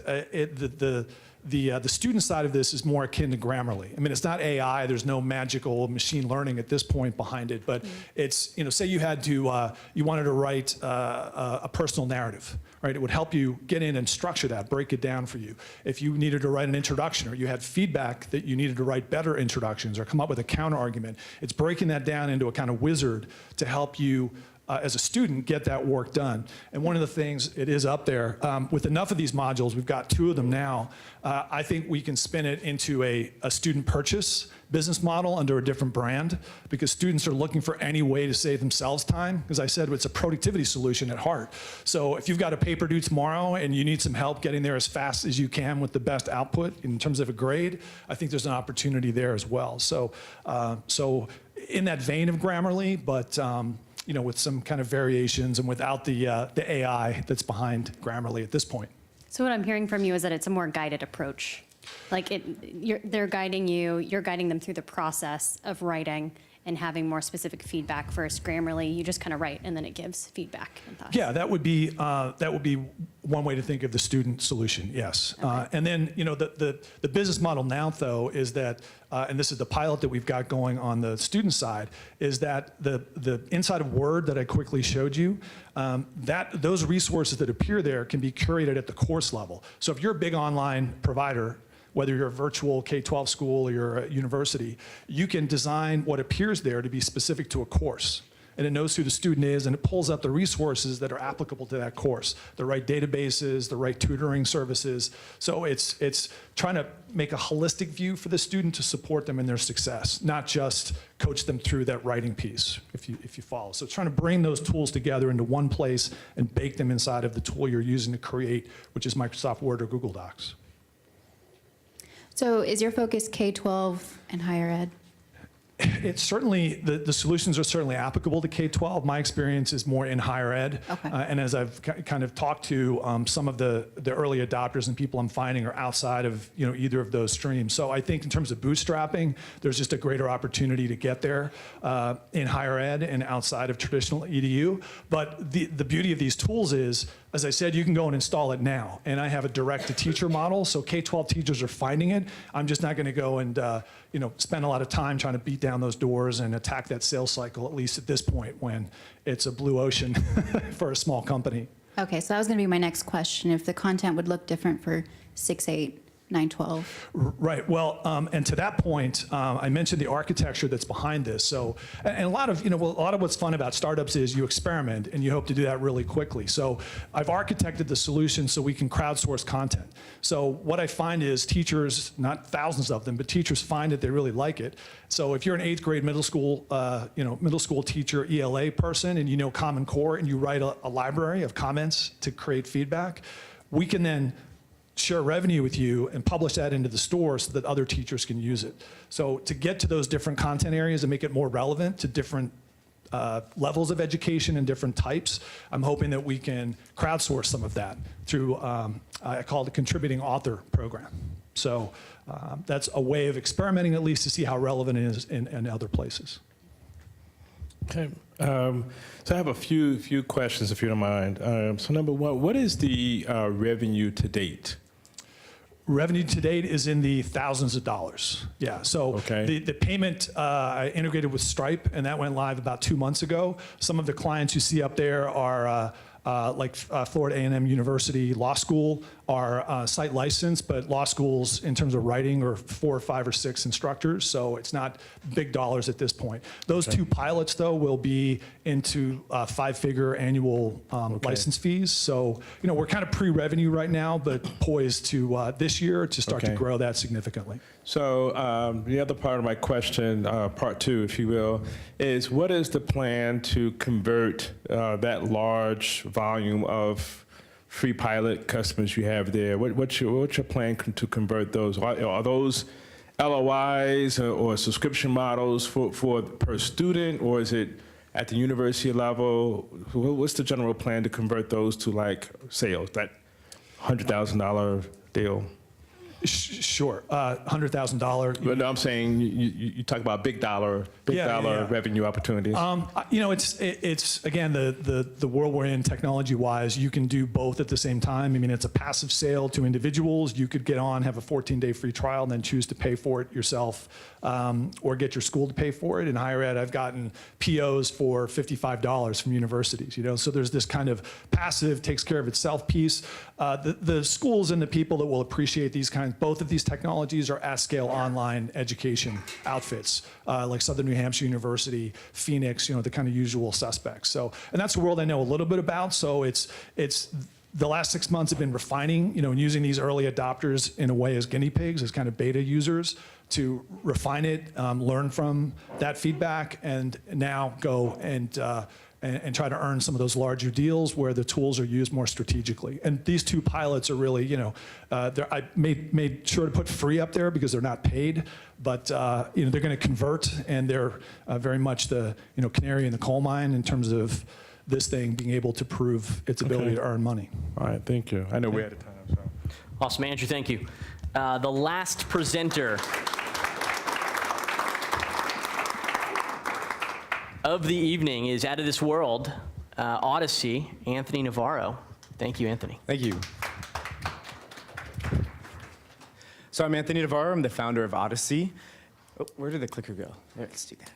the student side of this is more akin to Grammarly. It's not AI. There's no magical machine learning at this point behind it. But it's, say you had to, you wanted to write a personal narrative, right? It would help you get in and structure that, break it down for you. If you needed to write an introduction, or you had feedback that you needed to write better introductions or come up with a counter argument, it's breaking that down into a kind of wizard to help you as a student, get that work done. And one of the things, it is up there, with enough of these modules, we've got 2 of them now, I think we can spin it into a student purchase business model under a different brand, because students are looking for any way to save themselves time. As I said, it's a productivity solution at heart. So if you've got a paper due tomorrow and you need some help getting there as fast as you can with the best output in terms of a grade, I think there's an opportunity there as well. So, in that vein of Grammarly, but with some kind of variations and without the AI that's behind Grammarly at this point. So what I'm hearing from you is that it's a more guided approach. Like they're guiding you, you're guiding them through the process of writing and having more specific feedback. Versus Grammarly, you just kind of write and then it gives feedback and thoughts. Yeah, that would be one way to think of the student solution. Yes, okay. And then the business model now though is that, and this is the pilot that we've got going on the student side, is that the inside of Word that I quickly showed you, that those resources that appear there can be curated at the course level. So if you're a big online provider, whether you're a virtual K-12 school or you're a university, you can design what appears there to be specific to a course. And it knows who the student is, and it pulls up the resources that are applicable to that course, the right databases, the right tutoring services. So it's trying to make a holistic view for the student to support them in their success, not just coach them through that writing piece, if you follow. So it's trying to bring those tools together into one place and bake them inside of the tool you're using to create, which is Microsoft Word or Google Docs. So is your focus K-12 and higher ed? It's certainly, the solutions are certainly applicable to K-12. My experience is more in higher ed. Okay. And as I've kind of talked to some of the early adopters and people I'm finding are outside of either of those streams. So I think in terms of bootstrapping, there's just a greater opportunity to get there in higher ed and outside of traditional EDU. But the beauty of these tools is, as I said, you can go and install it now. And I have a direct-to-teacher model, so K-12 teachers are finding it. I'm just not going to go and spend a lot of time trying to beat down those doors and attack that sales cycle, at least at this point when it's a blue ocean for a small company. Okay, so that was going to be my next question, if the content would look different for 6, 8, 9, 12. Right. Well, and to that point, I mentioned the architecture that's behind this. So, and a lot of what's fun about startups is you experiment and you hope to do that really quickly. So, I've architected the solution so we can crowdsource content. So, what I find is teachers, not thousands of them, but teachers find that they really like it. So, if you're an 8th grade middle school teacher, ELA person, and you know Common Core, and you write a library of comments to create feedback, we can then share revenue with you and publish that into the store so that other teachers can use it. So to get to those different content areas and make it more relevant to different levels of education and different types, I'm hoping that we can crowdsource some of that through, I call it the contributing author program. So that's a way of experimenting at least to see how relevant it is in other places. Okay. So I have a few questions, if you don't mind. So number one, what is the revenue to date? Revenue to date is in the thousands of dollars. Yeah, so Okay. the payment I integrated with Stripe, and that went live about 2 months ago. Some of the clients you see up there are like Florida A&M University Law School are site licensed, but law schools in terms of writing are 4 or 5 or 6 instructors, so it's not big dollars at this point. Those 2 pilots, though, will be into 5-figure annual license fees. So, we're kind of pre-revenue right now, but poised to this year to start to grow that significantly. So the other part of my question, part 2, if you will, is what is the plan to convert that large volume of free pilot customers you have there? What's your plan to convert those? Are those LOIs or subscription models for per student, or is it at the university level? What's the general plan to convert those to like sales, that $100,000 deal? Sure, $100,000. But no, I'm saying you talk about big dollar revenue opportunities. It's again the world we're in technology-wise. You can do both at the same time. I mean, it's a passive sale to individuals. You could get on, have a 14-day free trial, and then choose to pay for it yourself, or get your school to pay for it. In higher ed, I've gotten POs for $55 from universities. So there's this kind of passive, takes care of itself piece. The schools and the people that will appreciate these both of these technologies are at-scale online education outfits, like Southern New Hampshire University, Phoenix, the kind of usual suspects. So, and that's a world I know a little bit about. So it's the last 6 months have been refining, and using these early adopters in a way as guinea pigs, as kind of beta users, to refine it, learn from that feedback, and now go and try to earn some of those larger deals where the tools are used more strategically. And these 2 pilots are really, I made sure to put free up there because they're not paid, but they're going to convert, and they're very much the canary in the coal mine in terms of this thing being able to prove its ability to earn money. All right, thank you. I know we're out of time. So. Awesome, Andrew, thank you. The last presenter of the evening is out of this world, Audassey, Anthony Navarro. Thank you, Anthony. Thank you. So I'm Anthony Navarro. I'm the founder of Audassey. Oh, where did the clicker go? There, let's do that.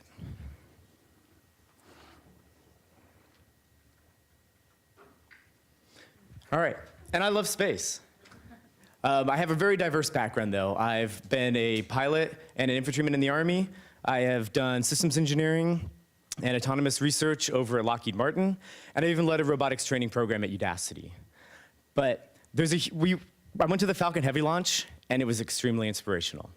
All right, and I love space. I have a very diverse background, though. I've been a pilot and an infantryman in the Army. I have done systems engineering and autonomous research over at Lockheed Martin, and I even led a robotics training program at Audassey. But I went to the Falcon Heavy launch, and it was extremely inspirational.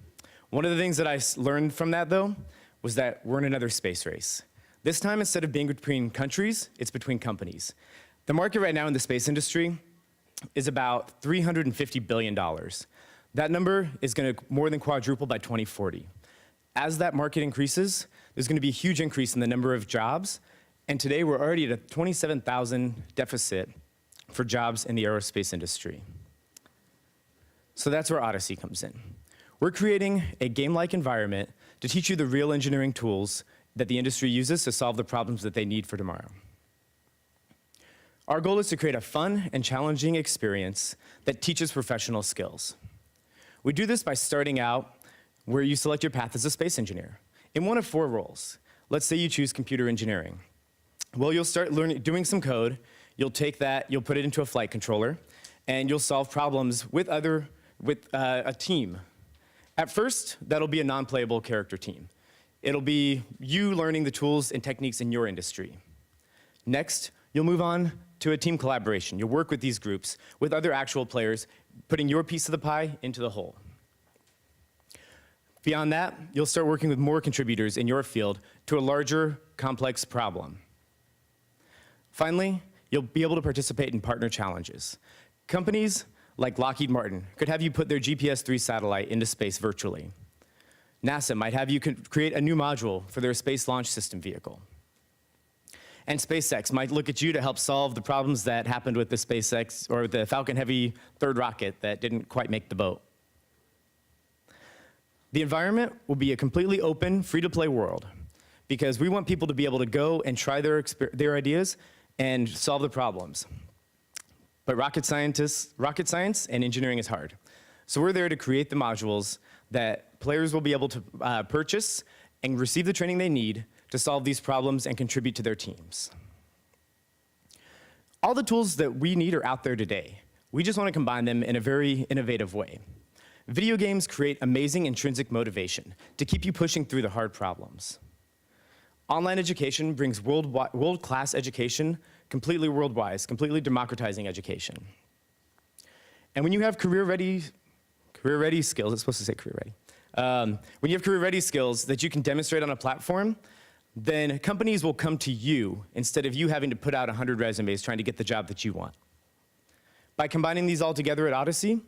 One of the things that I learned from that, though, was that we're in another space race. This time, instead of being between countries, it's between companies. The market right now in the space industry is about $350 billion. That number is going to more than quadruple by 2040. As that market increases, there's going to be a huge increase in the number of jobs. And today, we're already at a 27,000 deficit for jobs in the aerospace industry. So that's where Audassey comes in. We're creating a game-like environment to teach you the real engineering tools that the industry uses to solve the problems that they need for tomorrow. Our goal is to create a fun and challenging experience that teaches professional skills. We do this by starting out where you select your path as a space engineer in one of 4 roles. Let's say you choose computer engineering. Well, you'll start doing some code. You'll take that, you'll put it into a flight controller, and you'll solve problems with a team. At first, that'll be a non-playable character team. It'll be you learning the tools and techniques in your industry. Next, you'll move on to a team collaboration. You'll work with these groups, with other actual players, putting your piece of the pie into the whole. Beyond that, you'll start working with more contributors in your field to a larger, complex problem. Finally, you'll be able to participate in partner challenges. Companies like Lockheed Martin could have you put their GPS-3 satellite into space virtually. NASA might have you create a new module for their Space Launch System vehicle. And SpaceX might look at you to help solve the problems that happened with the SpaceX or the Falcon Heavy third rocket that didn't quite make the boat. The environment will be a completely open, free-to-play world because we want people to be able to go and try their ideas and solve the problems. But rocket science and engineering is hard. So we're there to create the modules that players will be able to purchase and receive the training they need to solve these problems and contribute to their teams. All the tools that we need are out there today. We just want to combine them in a very innovative way. Video games create amazing intrinsic motivation to keep you pushing through the hard problems. Online education brings world-class education completely worldwide, completely democratizing education. And when you have career-ready skills, it's supposed to say career-ready. When you have career-ready skills that you can demonstrate on a platform, then companies will come to you instead of you having to put out 100 resumes trying to get the job that you want. By combining these all together at Audassey,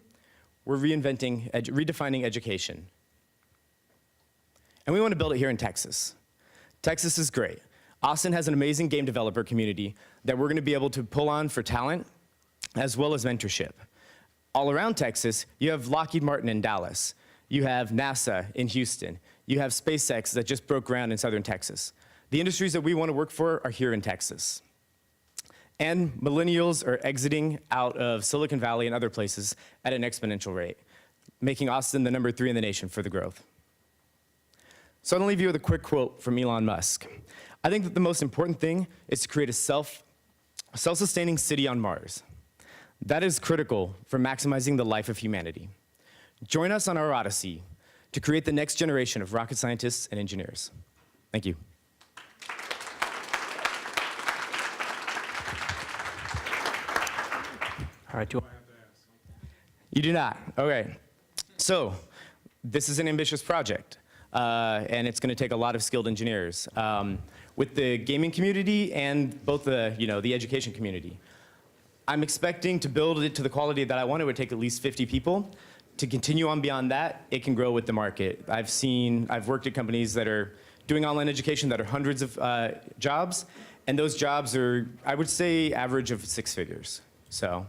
we're redefining education. And we want to build it here in Texas. Texas is great. Austin has an amazing game developer community that we're going to be able to pull on for talent as well as mentorship. All around Texas, you have Lockheed Martin in Dallas. You have NASA in Houston. You have SpaceX that just broke ground in southern Texas. The industries that we want to work for are here in Texas. And millennials are exiting out of Silicon Valley and other places at an exponential rate, making Austin the number 3 in the nation for the growth. So I'm going to leave you with a quick quote from Elon Musk. I think that the most important thing is to create a self-sustaining city on Mars. That is critical for maximizing the life of humanity. Join us on our Audassey to create the next generation of rocket scientists and engineers. Thank you. All right, You do not. Okay. So this is an ambitious project, and it's going to take a lot of skilled engineers with the gaming community and both the education community. I'm expecting to build it to the quality that I want. It would take at least 50 people. To continue on beyond that, it can grow with the market. I've worked at companies that are doing online education that are hundreds of jobs, and those jobs are, I would say, average of 6 figures. So.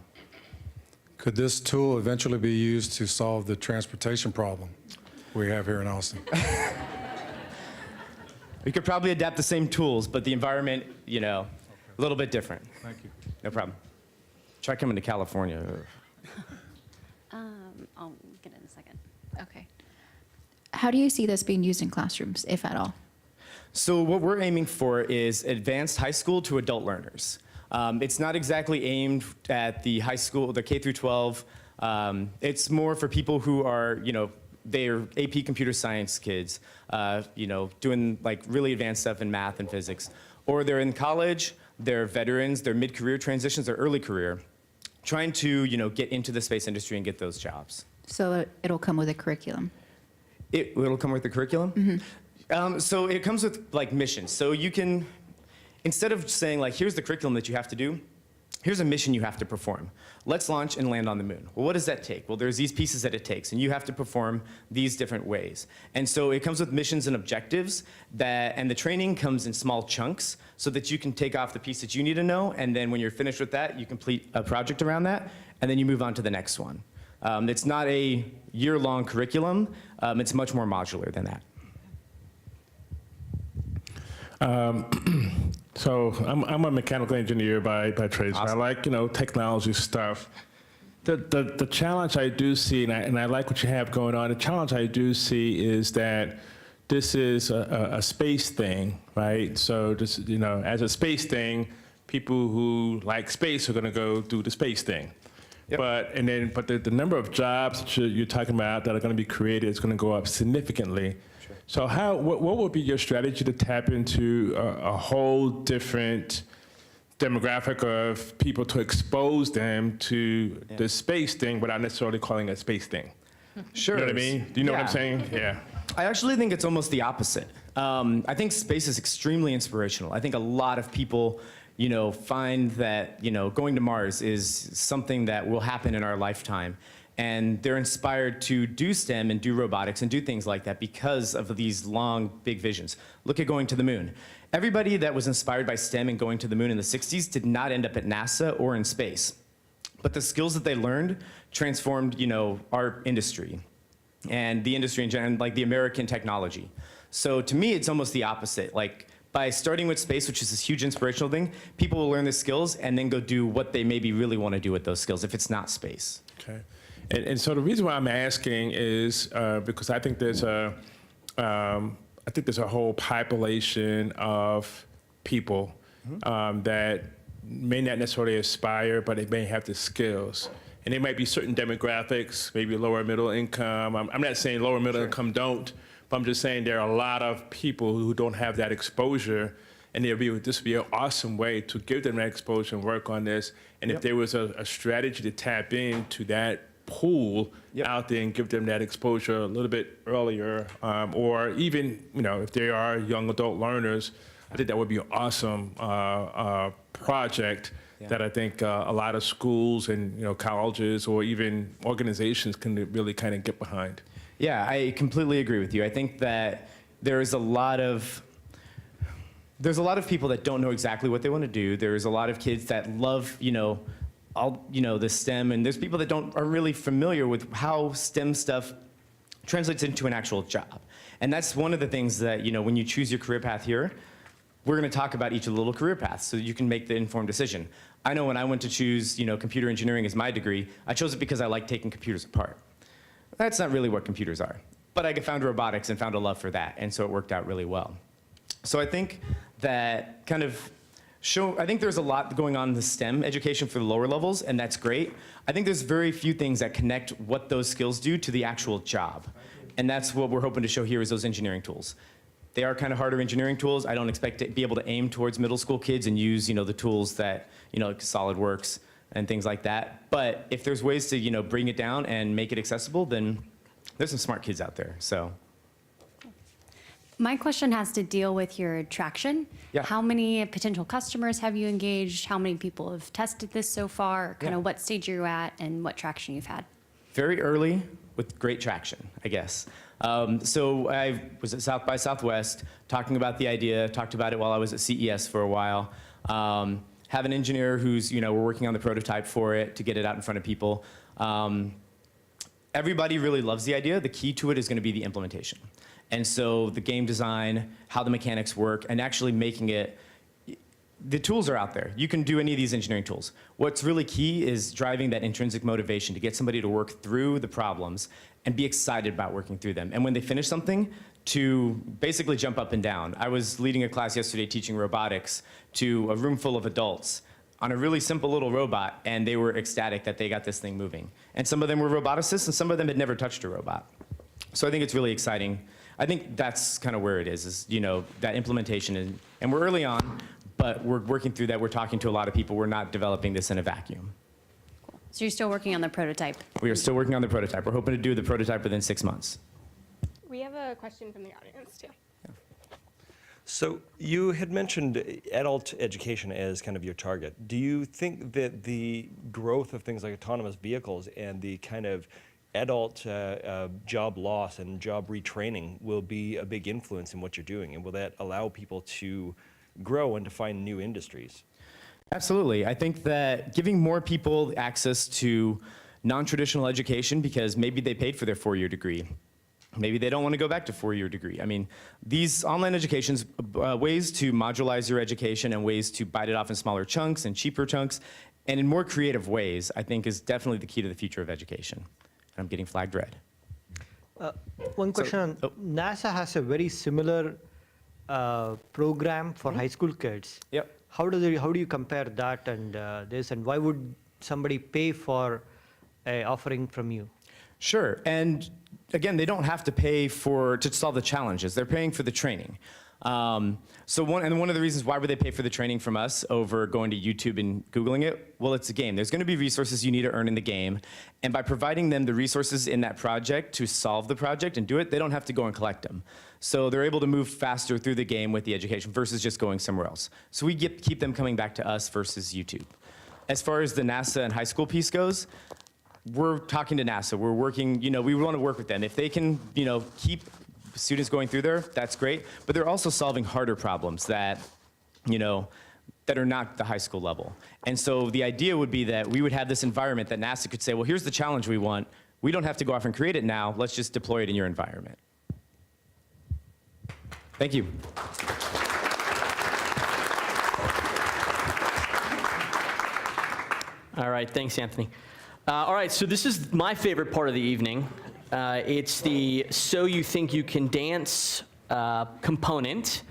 Could this tool eventually be used to solve the transportation problem we have here in Austin? We could probably adapt the same tools, but the environment, a little bit different. Thank you. No problem. Try coming to California. I'll get it in a second. Okay. How do you see this being used in classrooms, if at all? So what we're aiming for is advanced high school to adult learners. It's not exactly aimed at the high school, the K through 12. It's more for people who are, they're AP computer science kids, doing like really advanced stuff in math and physics. Or they're in college, they're veterans, they're mid-career transitions, or early career, trying to, get into the space industry and get those jobs. So it'll come with a curriculum? It'll come with the curriculum? Mm-hmm. So it comes with like missions. So you can, instead of saying like, here's the curriculum that you have to do, here's a mission you have to perform. Let's launch and land on the moon. Well, what does that take? Well, there's these pieces that it takes, and you have to perform these different ways. And so it comes with missions and objectives, and the training comes in small chunks so that you can take off the piece that you need to know, and then when you're finished with that, you complete a project around that, and then you move on to the next one. It's not a year-long curriculum. It's much more modular than that. So I'm a mechanical engineer by trade. So I like, technology stuff. The challenge I do see, and I like what you have going on, the challenge I do see is that this is a space thing, right? So just, as a space thing, people who like space are gonna go do the space thing. Yep. But the number of jobs that you're talking about that are gonna be created is gonna go up significantly. Sure. So what would be your strategy to tap into a whole different demographic of people to expose them to the space thing without necessarily calling it a space thing? Sure. You know what I mean? Do you know what I'm saying? Yeah. I actually think it's almost the opposite. I think space is extremely inspirational. I think a lot of people, find that, going to Mars is something that will happen in our lifetime. And they're inspired to do STEM and do robotics and do things like that because of these long, big visions. Look at going to the moon. Everybody that was inspired by STEM and going to the moon in the 60s did not end up at NASA or in space. But the skills that they learned transformed, our industry and the industry in general, like the American technology. So to me, it's almost the opposite. Like, by starting with space, which is this huge inspirational thing, people will learn the skills and then go do what they maybe really want to do with those skills if it's not space. Okay. And so the reason why I'm asking is because I think there's a whole population of people that may not necessarily aspire, but they may have the skills. And there might be certain demographics, maybe lower middle income. I'm not saying lower middle income don't, but I'm just saying there are a lot of people who don't have that exposure, and this would be an awesome way to give them that exposure and work on this. And if there was a strategy to tap into that pool out there and give them that exposure a little bit earlier, or even, if they are young adult learners, I think that would be an awesome project that I think a lot of schools and colleges or even organizations can really kind of get behind. Yeah, I completely agree with you. I think that there's a lot of people that don't know exactly what they want to do. There's a lot of kids that love, the STEM, and there's people that aren't really familiar with how STEM stuff translates into an actual job. And that's one of the things that, when you choose your career path here, we're going to talk about each of the little career paths so you can make the informed decision. I know when I went to choose, computer engineering as my degree, I chose it because I like taking computers apart. That's not really what computers are. But I found robotics and found a love for that, and so it worked out really well. So I think that I think there's a lot going on in the STEM education for the lower levels, and that's great. I think there's very few things that connect what those skills do to the actual job. And that's what we're hoping to show here is those engineering tools. They are kind of harder engineering tools. I don't expect to be able to aim towards middle school kids and use, the tools that, like SolidWorks and things like that. But if there's ways to, bring it down and make it accessible, then there's some smart kids out there, so. My question has to deal with your traction. Yeah. How many potential customers have you engaged? How many people have tested this so far? Kind of what stage you're at and what traction you've had? Very early with great traction, I guess. So I was at South by Southwest talking about the idea, talked about it while I was at CES for a while. Have an engineer who's, we're working on the prototype for it to get it out in front of people. Everybody really loves the idea. The key to it is going to be the implementation. And so the game design, how the mechanics work, and actually making it, the tools are out there. You can do any of these engineering tools. What's really key is driving that intrinsic motivation to get somebody to work through the problems and be excited about working through them. And when they finish something, to basically jump up and down. I was leading a class yesterday teaching robotics to a room full of adults on a really simple little robot, and they were ecstatic that they got this thing moving. And some of them were roboticists, and some of them had never touched a robot. So I think it's really exciting. I think that's kind of where it is that implementation. And we're early on, but we're working through that. We're talking to a lot of people. We're not developing this in a vacuum. So you're still working on the prototype? We are still working on the prototype. We're hoping to do the prototype within 6 months. We have a question from the audience, too. So you had mentioned adult education as kind of your target. Do you think that the growth of things like autonomous vehicles and the kind of adult job loss and job retraining will be a big influence in what you're doing? And will that allow people to grow and to find new industries? Absolutely. I think that giving more people access to non-traditional education, because maybe they paid for their four-year degree. Maybe they don't want to go back to four-year degree. I mean, these online educations, ways to modularize your education and ways to bite it off in smaller chunks and cheaper chunks, and in more creative ways, I think is definitely the key to the future of education. And I'm getting flagged red. One question on NASA has a very similar program for high school kids. Yep. How do you compare that and this, and why would somebody pay for a offering from you? Sure, and again, they don't have to pay to solve the challenges. They're paying for the training. So one of the reasons why would they pay for the training from us over going to YouTube and Googling it? Well, it's a game. There's going to be resources you need to earn in the game, and by providing them the resources in that project to solve the project and do it, they don't have to go and collect them. So they're able to move faster through the game with the education versus just going somewhere else. So we keep them coming back to us versus YouTube. As far as the NASA and high school piece goes, we're talking to NASA. We're working, we want to work with them. If they can, keep students going through there, that's great. But they're also solving harder problems that, that are not the high school level. And so the idea would be that we would have this environment that NASA could say, well, here's the challenge we want. We don't have to go off and create it now. Let's just deploy it in your environment. Thank you. All right, thanks, Anthony. All right, so this is my favorite part of the evening. It's the So You Think You Can Dance component,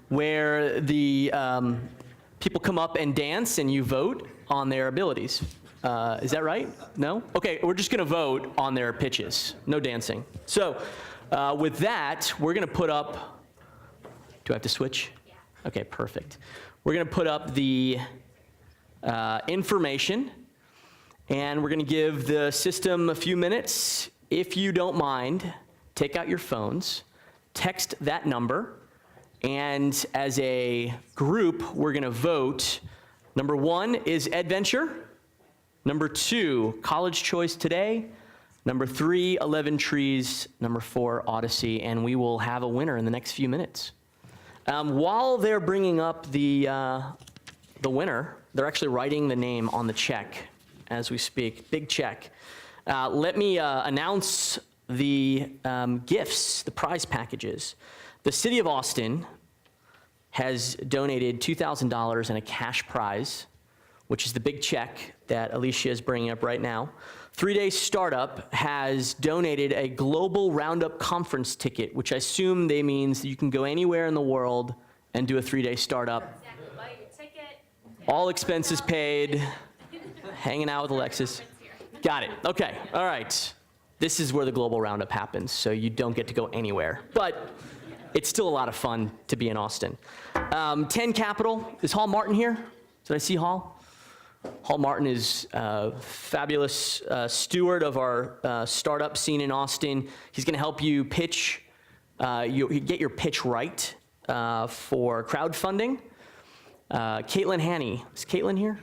where the people come up and dance and you vote on their abilities. Is that right? No? Okay, we're just gonna vote on their pitches, no dancing. So with that, we're gonna put up, do I have to switch? Yeah. Okay, perfect. We're gonna put up the information, and we're gonna give the system a few minutes. If you don't mind, take out your phones, text that number, and as a group, we're gonna vote. Number 1 is EdVenture. Number 2, College Choice Today. Number 3, 11 Trees. Number 4, Audassey, and we will have a winner in the next few minutes. While they're bringing up the winner, they're actually writing the name on the check as we speak. Big check. Let me announce the gifts, the prize packages. The City of Austin has donated $2,000 in a cash prize, which is the big check that Alicia is bringing up right now. 3-Day Startup has donated a global roundup conference ticket, which I assume they means that you can go anywhere in the world and do a 3-day startup. Exactly. Buy your ticket. All expenses paid, hanging out with Alexis. Got it. Okay. All right. This is where the global roundup happens, so you don't get to go anywhere. But it's still a lot of fun to be in Austin. 10 Capital. Is Hall Martin here? Did I see Hall? Hall Martin is a fabulous steward of our startup scene in Austin. He's going to help you pitch, get your pitch right for crowdfunding. Caitlin Haney. Is Caitlin here?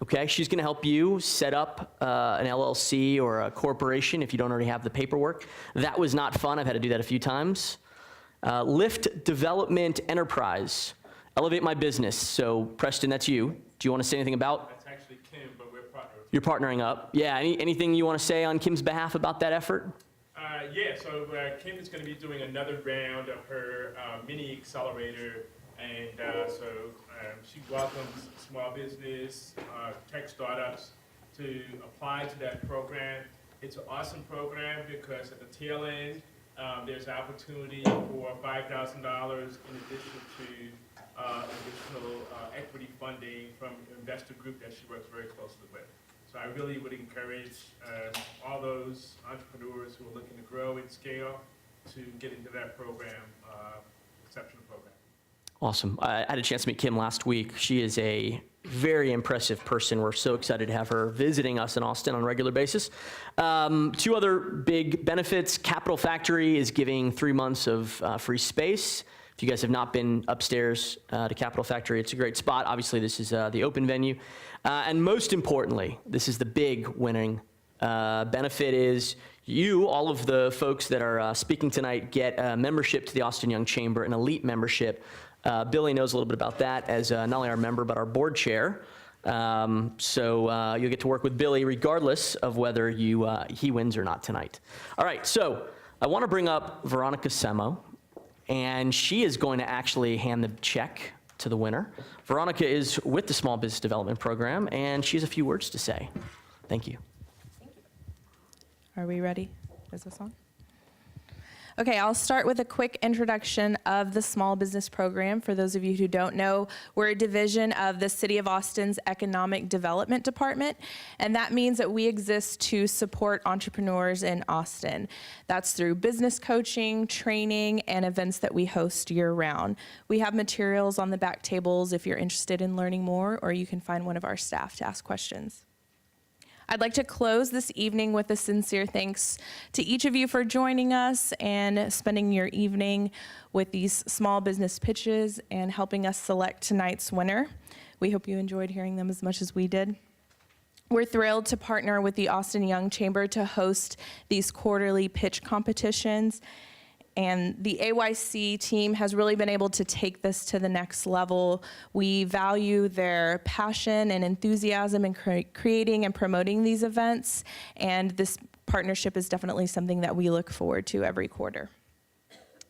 Okay, she's going to help you set up an LLC or a corporation if you don't already have the paperwork. That was not fun. I've had to do that a few times. Lift Development Enterprise. Elevate My Business. So, Preston, that's you. Do you want to say anything about? That's actually Kim, but we're partners. You're partnering up. Yeah, anything you want to say on Kim's behalf about that effort? Yeah, so Kim is going to be doing another round of her mini accelerator, and she welcomes small business, tech startups to apply to that program. It's an awesome program because at the tail end, there's opportunity for $5,000 in addition to additional equity funding from an investor group that she works very closely with. So I really would encourage all those entrepreneurs who are looking to grow and scale to get into that program, exceptional program. Awesome. I had a chance to meet Kim last week. She is a very impressive person. We're so excited to have her visiting us in Austin on a regular basis. 2 other big benefits. Capital Factory is giving 3 months of free space. If you guys have not been upstairs to Capital Factory, it's a great spot. Obviously, this is the open venue. And most importantly, this is the big winning benefit is you, all of the folks that are speaking tonight, get a membership to the Austin Young Chamber, an elite membership. Billy knows a little bit about that as not only our member, but our board chair. So you'll get to work with Billy regardless of whether he wins or not tonight. All right, so I want to bring up Veronica Semo, and she is going to actually hand the check to the winner. Veronica is with the Small Business Development Program, and she has a few words to say. Thank you. Are we ready? Is this on? Okay, I'll start with a quick introduction of the Small Business Program. For those of you who don't know, we're a division of the City of Austin's Economic Development Department, and that means that we exist to support entrepreneurs in Austin. That's through business coaching, training, and events that we host year-round. We have materials on the back tables if you're interested in learning more, or you can find one of our staff to ask questions. I'd like to close this evening with a sincere thanks to each of you for joining us and spending your evening with these small business pitches and helping us select tonight's winner. We hope you enjoyed hearing them as much as we did. We're thrilled to partner with the Austin Young Chamber to host these quarterly pitch competitions. And the AYC team has really been able to take this to the next level. We value their passion and enthusiasm in creating and promoting these events, and this partnership is definitely something that we look forward to every quarter.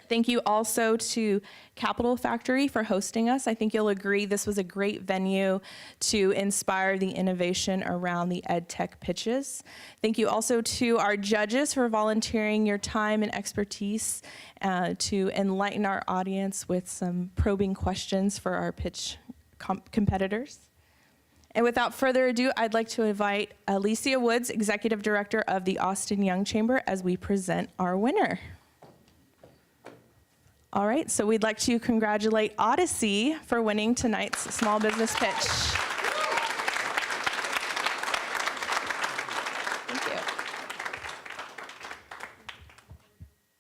Thank you also to Capital Factory for hosting us. I think you'll agree this was a great venue to inspire the innovation around the EdTech pitches. Thank you also to our judges for volunteering your time and expertise to enlighten our audience with some probing questions for our pitch competitors. And without further ado, I'd like to invite Alicia Woods, Executive Director of the Austin Young Chamber, as we present our winner. All right, so we'd like to congratulate Audassey for winning tonight's small business pitch. Thank you.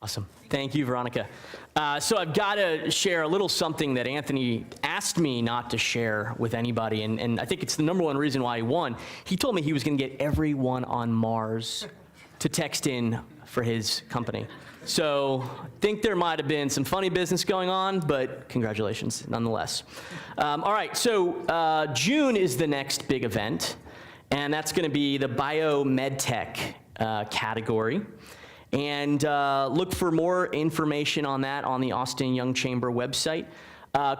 Awesome. Thank you, Veronica. So I've got to share a little something that Anthony asked me not to share with anybody, and I think it's the #1 reason why he won. He told me he was going to get everyone on Mars to text in for his company. So I think there might have been some funny business going on, but congratulations nonetheless. All right, so June is the next big event, and that's going to be the MedTech category. And look for more information on that on the Austin Young Chamber website.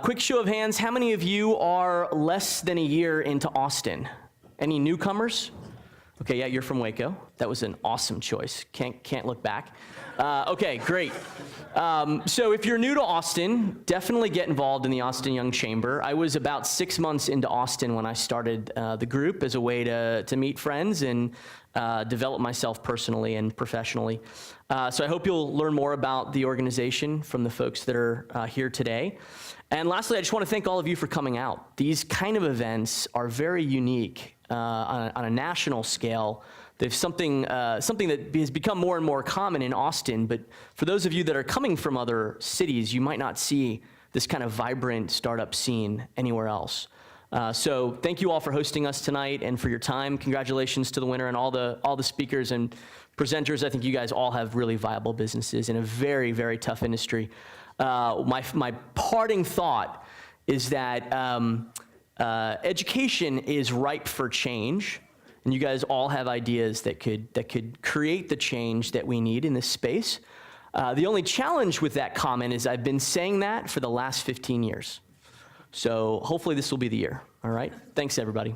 Quick show of hands, how many of you are less than a year into Austin? Any newcomers? Okay, yeah, you're from Waco. That was an awesome choice. Can't look back. Okay, great. So if you're new to Austin, definitely get involved in the Austin Young Chamber. I was about 6 months into Austin when I started the group as a way to meet friends and develop myself personally and professionally. So I hope you'll learn more about the organization from the folks that are here today. And lastly, I just want to thank all of you for coming out. These kind of events are very unique on a national scale. There's something that has become more and more common in Austin, but for those of you that are coming from other cities, you might not see this kind of vibrant startup scene anywhere else. So thank you all for hosting us tonight and for your time. Congratulations to the winner and all the speakers and presenters. I think you guys all have really viable businesses in a very, very tough industry. My parting thought is that education is ripe for change. And you guys all have ideas that could create the change that we need in this space. The only challenge with that comment is I've been saying that for the last 15 years. So hopefully this will be the year, all right? Thanks, everybody.